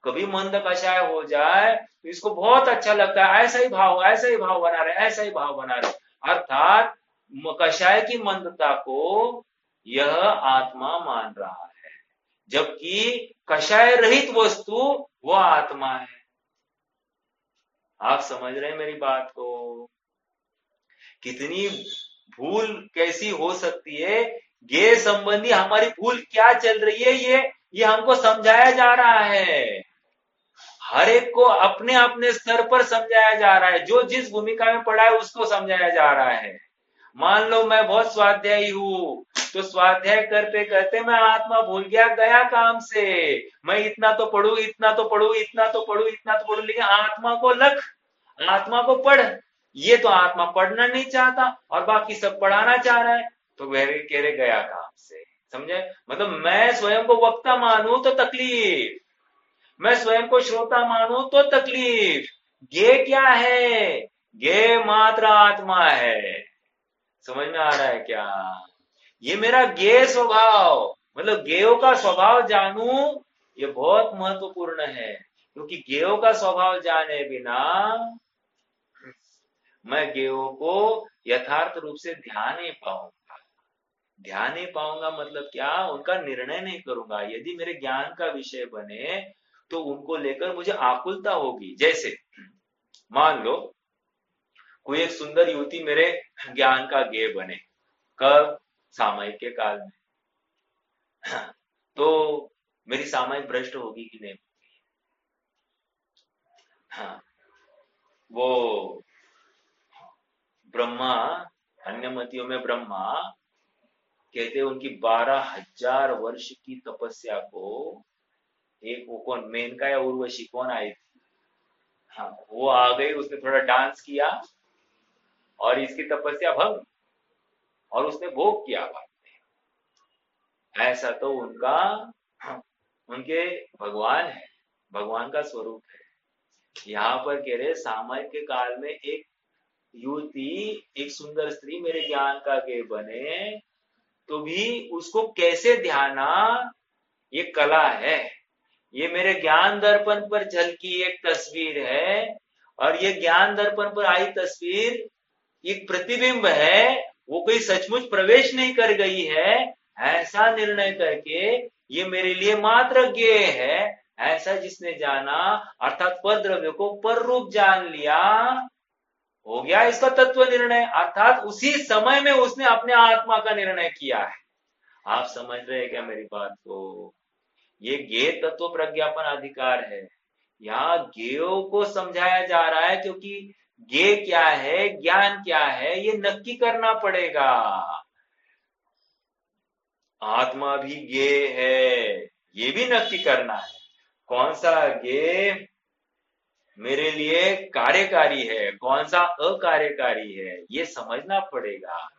कभी मंद कषाय हो जाए तो इसको बहुत अच्छा लगता है, ऐसा ही भाव बना रहे, ऐसा ही भाव बना रहे, अर्थात कषाय की मंदता को यह आत्मा मान रहा है, जबकि कषाय रहित वस्तु वो आत्मा है। आप समझ रहे हैं मेरी बात को? कितनी भूल कैसी हो सकती है, गे संबंधी हमारी भूल क्या चल रही है, ये हमको समझाया जा रहा है, हर एक को अपने अपने स्तर पर समझाया जा रहा है, जो जिस भूमिका में पड़ा है उसको समझाया जा रहा है। मान लो मैं बहुत स्वाध्यायी हूँ, तो स्वाध्याय करते करते मैं आत्मा भूल गया काम से, मैं इतना तो पढ़ू इतना तो पढ़ू इतना तो पढ़ू इतना तो पढ़ू, लेकिन आत्मा को लख, आत्मा को पढ़, ये तो आत्मा पढ़ना नहीं चाहता और बाकी सब पढ़ाना चाह रहा है, तो वह कह रहे गया काम से। समझे? मतलब मैं स्वयं को वक्ता मानू तो तकलीफ, मैं स्वयं को श्रोता मानू तो तकलीफ, गे क्या है, गे मात्र आत्मा है। समझ में आ रहा है क्या? ये मेरा गे स्वभाव, मतलब गेयों का स्वभाव जानू, ये बहुत महत्वपूर्ण है, क्योंकि गेयों का स्वभाव जाने बिना मैं गेयों को यथार्थ रूप से ध्यान नहीं पाऊंगा। ध्यान नहीं पाऊंगा मतलब क्या, उनका निर्णय नहीं करूंगा। यदि मेरे ज्ञान का विषय बने तो उनको लेकर मुझे आकुलता होगी। जैसे मान लो कोई एक सुंदर युवती मेरे ज्ञान का गेय बने, कब? सामायिक के काल में। तो मेरी सामायिक भ्रष्ट होगी कि नहीं? हाँ, वो ब्रह्मा, अन्यमतियों में ब्रह्मा कहते उनकी 12,000 वर्ष की तपस्या को एक वो कौन, मेनका या उर्वशी कौन आई थी, हाँ वो आ गई, उसने थोड़ा डांस किया और इसकी तपस्या भंग, और उसने भोग किया बाद में। ऐसा तो उनका, उनके भगवान है, भगवान का स्वरूप है। यहाँ पर कह रहे सामायिक के काल में एक युवती, एक सुंदर स्त्री मेरे ज्ञान का के बने, तो भी उसको कैसे ध्याना, ये कला है। ये मेरे ज्ञान दर्पण पर झलकी एक तस्वीर है, और ये ज्ञान दर्पण पर आई तस्वीर एक प्रतिबिंब है, वो कोई सचमुच प्रवेश नहीं कर गई है, ऐसा निर्णय करके ये मेरे लिए मात्र ज्ञेय है, ऐसा जिसने जाना, अर्थात पर द्रव्य को पर रूप जान लिया, हो गया इसका तत्व निर्णय, अर्थात उसी समय में उसने अपने आत्मा का निर्णय किया है। आप समझ रहे हैं क्या मेरी बात को? ये ज्ञेय तत्व प्रज्ञापन अधिकार है, यहाँ ज्ञेयों को समझाया जा रहा है, क्योंकि ज्ञेय क्या है, ज्ञान क्या है, ये नक्की करना पड़ेगा। आत्मा भी ज्ञेय है, ये भी नक्की करना है कौन सा ये मेरे लिए कार्यकारी है, कौन सा अकार्यकारी है, ये समझना पड़ेगा।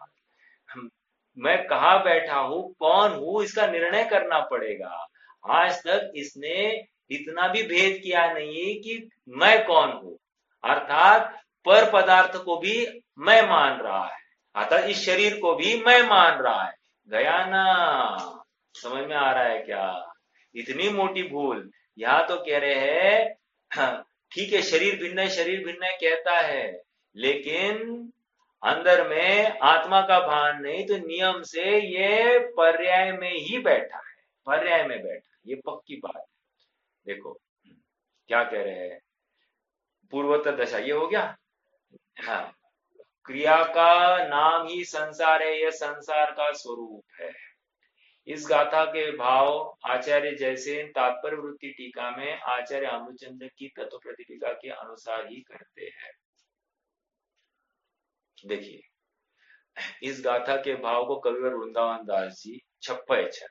मैं कहाँ बैठा हूँ, कौन हूँ, इसका निर्णय करना पड़ेगा। आज तक इसने इतना भी भेद किया नहीं कि मैं कौन हूँ, अर्थात पर पदार्थ को भी मैं मान रहा है, अर्थात इस शरीर को भी मैं मान रहा है। गया ना? समझ में आ रहा है क्या? इतनी मोटी भूल। यहाँ तो कह रहे हैं ठीक है शरीर भिन्न है, शरीर भिन्न है कहता है, लेकिन अंदर में आत्मा का भान नहीं, तो नियम से ये पर्याय में ही बैठा है, पर्याय में बैठा, ये पक्की बात है। देखो क्या कह रहे हैं, पूर्वोत्तर दशा ये हो गया। हाँ, क्रिया का नाम ही संसार है, यह संसार का स्वरूप है। इस गाथा के भाव आचार्य जैसे तात्पर्य वृत्ति टीका में आचार्य अमृतचंद्र की तत्व प्रतिटीका के अनुसार ही करते हैं। देखिए इस गाथा के भाव को कविवर वृंदावन दास जी छप्पय छन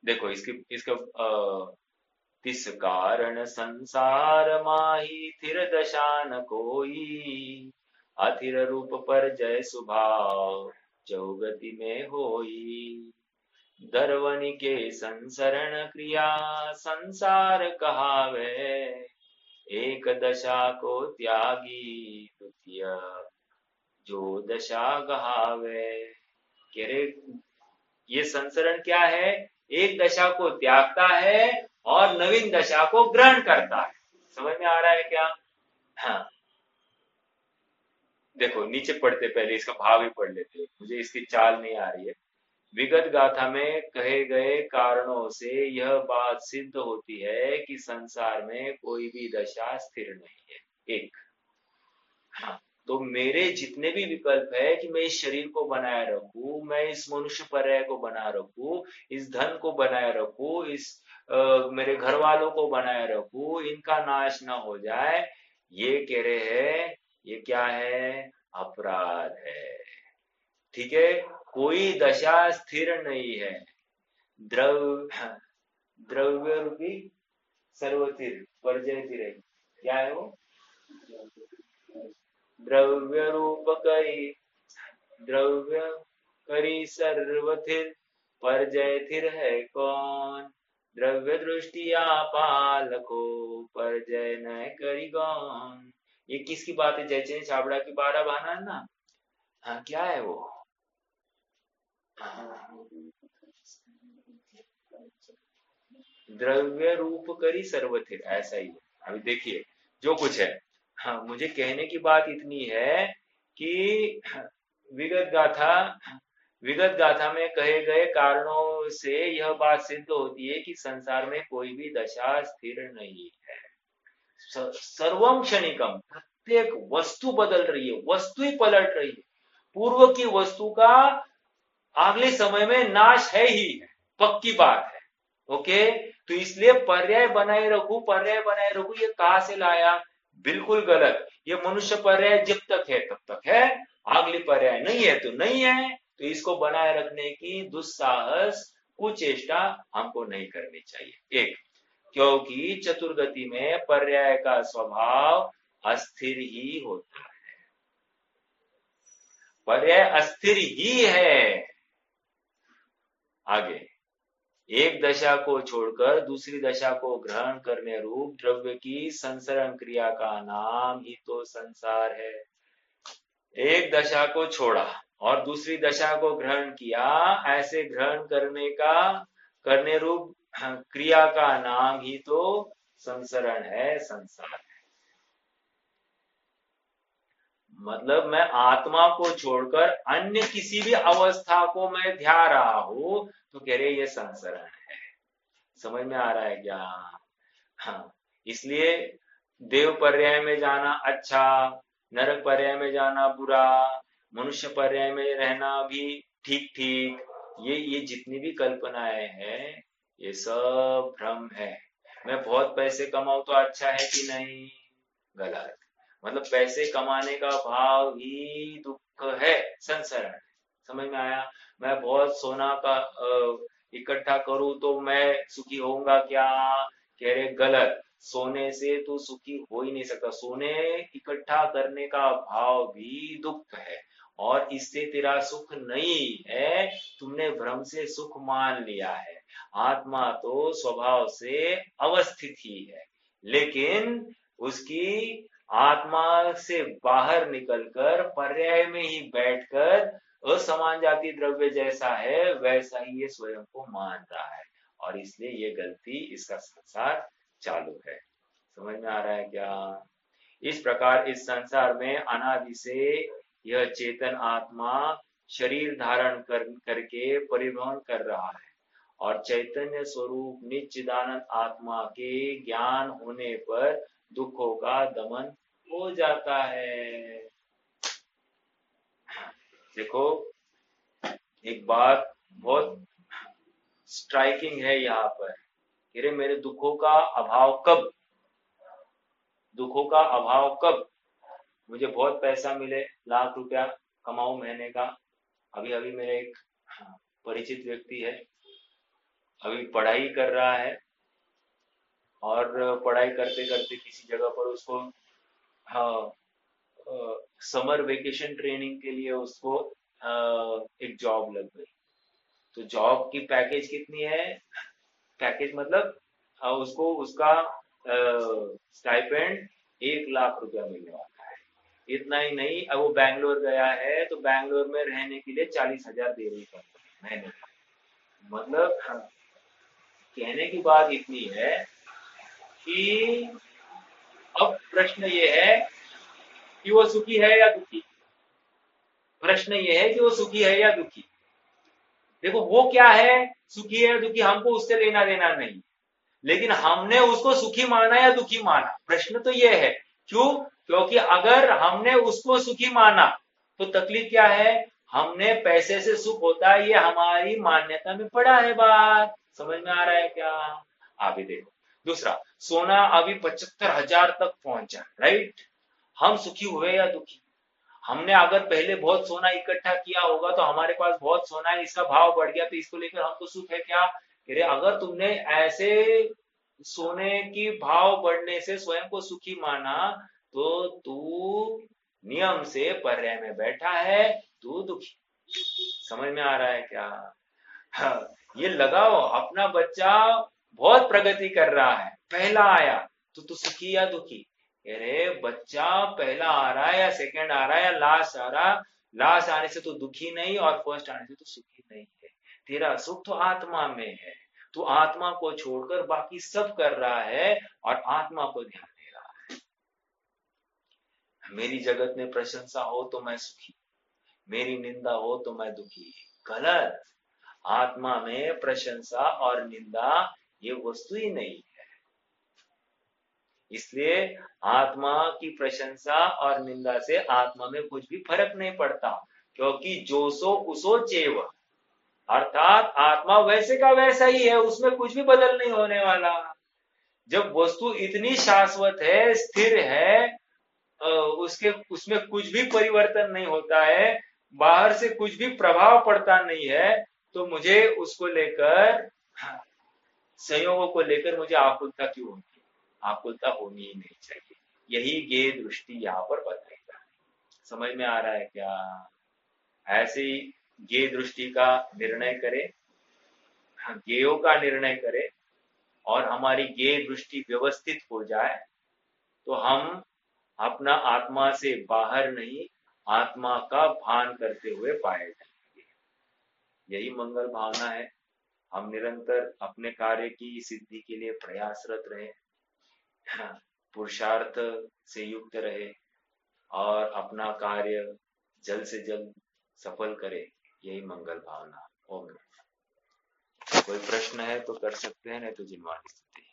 देखो इसका तिस कारण संसार माही थिर दशा न कोई, अथिर रूप पर जय सुभाव चौगति में होई। दरवनि के संसरण क्रिया संसार कहावे, एक दशा को त्यागी द्वितीय जो दशा गहावे। कह रहे ये संसरण क्या है, एक दशा को त्यागता है और नवीन दशा को ग्रहण करता है। समझ में आ रहा है क्या? हाँ देखो नीचे पढ़ते, पहले इसका भाव ही पढ़ लेते, मुझे इसकी चाल नहीं आ रही है। विगत गाथा में कहे गए कारणों से यह बात सिद्ध होती है कि संसार में कोई भी दशा स्थिर नहीं है। एक, हाँ तो मेरे जितने भी विकल्प है कि मैं इस शरीर को बनाए रखूं, मैं इस मनुष्य पर्याय को बनाए रखूं, इस धन को बनाए रखूं, इस मेरे घर वालों को बनाए रखूं, इनका नाश ना हो जाए, ये कह रहे हैं ये क्या है, अपराध है। ठीक है, कोई दशा स्थिर नहीं है। द्रव्य रूपी सर्वथिर परजय, क्या है वो? द्रव्य रूप करी, द्रव्य करी सर्वथिर परजय थिर है कौन, द्रव्य दृष्टिया पालको परजय न करी गौन। ये किसकी बात है? जयचंद छाबड़ा की 12 बहाना है ना? हाँ क्या है वो? द्रव्य रूप करी सर्वथिर, ऐसा ही है। अभी देखिए जो कुछ है, हाँ मुझे कहने की बात इतनी है कि विगत गाथा विगत गाथा में कहे गए कारणों से यह बात सिद्ध होती है कि संसार में कोई भी दशा स्थिर नहीं है। सर्वम क्षणिकम, प्रत्येक वस्तु बदल रही है, वस्तु ही पलट रही है। पूर्व की वस्तु का अगले समय में नाश है ही है, पक्की बात है। ओके, तो इसलिए पर्याय बनाए रखू, पर्याय बनाए रखू, ये कहां से लाया? बिल्कुल गलत। ये मनुष्य पर्याय जब तक है तब तक है, अगली पर्याय नहीं है तो नहीं है। तो इसको बनाए रखने की दुस्साहस कुचेष्टा हमको नहीं करनी चाहिए। एक, क्योंकि चतुर्गति में पर्याय का स्वभाव अस्थिर ही होता है, पर्याय अस्थिर ही है। आगे, एक दशा को छोड़कर दूसरी दशा को ग्रहण करने रूप द्रव्य की संसरण क्रिया का नाम ही तो संसार है। एक दशा को छोड़ा और दूसरी दशा को ग्रहण किया, ऐसे ग्रहण करने रूप क्रिया का नाम ही तो संसरण है, संसार है। मतलब मैं आत्मा को छोड़कर अन्य किसी भी अवस्था को मैं ध्यान रहा हूं तो कह रहे ये संसरण है। समझ में आ रहा है क्या? हाँ, इसलिए देव पर्याय में जाना अच्छा, नरक पर्याय में जाना बुरा, मनुष्य पर्याय में रहना भी ठीक ठीक, ये जितनी भी कल्पनाएं हैं ये सब भ्रम है। मैं बहुत पैसे कमाऊं तो अच्छा है कि नहीं? गलत। मतलब पैसे कमाने का भाव ही दुख है संसार में। समझ में आया? मैं बहुत सोना का इकट्ठा करूं तो मैं सुखी होऊंगा क्या? कह रहे गलत। सोने से तू सुखी हो ही नहीं सकता। सोने इकट्ठा करने का भाव भी दुख है, और इससे तेरा सुख नहीं है। तुमने भ्रम से सुख मान लिया है। आत्मा तो स्वभाव से अवस्थित ही है, लेकिन उसकी आत्मा से बाहर निकलकर पर्याय में ही बैठकर असमान जाति द्रव्य जैसा है वैसा ही ये स्वयं को मान रहा है, और इसलिए ये गलती, इसका संसार चालू है। समझ में आ रहा है क्या? इस प्रकार इस संसार में अनादि से यह चेतन आत्मा शरीर धारण करके परिभ्रमण कर रहा है, और चैतन्य स्वरूप निश्चिदानंद आत्मा के ज्ञान होने पर दुखों का दमन हो जाता है। देखो, एक बात बहुत स्ट्राइकिंग है यहाँ पर। अरे मेरे दुखों का अभाव कब? दुखों का अभाव कब? मुझे बहुत पैसा मिले, लाख रुपया कमाऊं महीने का। अभी अभी मेरे एक परिचित व्यक्ति है, अभी पढ़ाई कर रहा है, और पढ़ाई करते करते किसी जगह पर उसको, हाँ, समर वेकेशन ट्रेनिंग के लिए उसको एक जॉब लग गई। तो जॉब की पैकेज कितनी है? पैकेज मतलब उसको उसका स्टाइपेंड 1 लाख रुपया मिलने वाला है। इतना ही नहीं, अब वो बैंगलोर गया है तो बैंगलोर में रहने के लिए 40,000 दे रही है महीने का। मतलब कहने की बात इतनी है कि अब प्रश्न ये है कि वो सुखी है या दुखी। प्रश्न ये है कि वो सुखी है या दुखी। देखो वो क्या है, सुखी है या दुखी, हमको उससे लेना देना नहीं, लेकिन हमने उसको सुखी माना या दुखी माना, प्रश्न तो ये है। क्यों? क्योंकि अगर हमने उसको सुखी माना तो तकलीफ क्या है? हमने पैसे से सुख होता है, ये हमारी मान्यता में पड़ा है। बात समझ में आ रहा है क्या? अभी देखो दूसरा, सोना अभी 75,000 तक पहुंचा, राइट? हम सुखी हुए या दुखी? हमने अगर पहले बहुत सोना इकट्ठा किया होगा तो हमारे पास बहुत सोना है, इसका भाव बढ़ गया तो इसको लेकर हमको सुख है क्या? अरे अगर तुमने ऐसे सोने की भाव बढ़ने से स्वयं को सुखी माना तो तू नियम से पर्याय में बैठा है, तू दुखी। समझ में आ रहा है क्या? हाँ, ये लगाओ, अपना बच्चा बहुत प्रगति कर रहा है, पहला आया तो तू सुखी या दुखी? अरे बच्चा पहला आ रहा है या सेकंड आ रहा है या लास्ट आ रहा, लास्ट आने से तो दुखी नहीं और फर्स्ट आने से तो सुखी नहीं है। तेरा सुख तो आत्मा में है। तू आत्मा को छोड़कर बाकी सब कर रहा है और आत्मा को ध्यान दे रहा है। मेरी जगत में प्रशंसा हो तो मैं सुखी, मेरी निंदा हो तो मैं दुखी। गलत। आत्मा में प्रशंसा और निंदा ये वस्तु ही नहीं है। इसलिए आत्मा की प्रशंसा और निंदा से आत्मा में कुछ भी फर्क नहीं पड़ता, क्योंकि जो सो उसो चेव, अर्थात आत्मा वैसे का वैसा ही है, उसमें कुछ भी बदल नहीं होने वाला। जब वस्तु इतनी शाश्वत है, स्थिर है, उसके उसमें कुछ भी परिवर्तन नहीं होता है, बाहर से कुछ भी प्रभाव पड़ता नहीं है, तो मुझे उसको लेकर, संयोगों को लेकर मुझे आकुलता क्यों होगी? आकुलता होनी ही नहीं चाहिए। यही ज्ञेय दृष्टि यहाँ पर बताएगा। समझ में आ रहा है क्या? ऐसे ही ज्ञेय दृष्टि का निर्णय करें, ज्ञेयों का निर्णय करें, और हमारी ज्ञेय दृष्टि व्यवस्थित हो जाए तो हम अपना आत्मा से बाहर नहीं, आत्मा का भान करते हुए पाए जाएंगे। यही मंगल भावना है। हम निरंतर अपने कार्य की सिद्धि के लिए प्रयासरत रहे, पुरुषार्थ से युक्त रहे, और अपना कार्य जल्द से जल्द सफल करे। यही मंगल भावना। ओम। कोई प्रश्न है तो कर सकते हैं, नहीं तो जिनवानी स्तुति।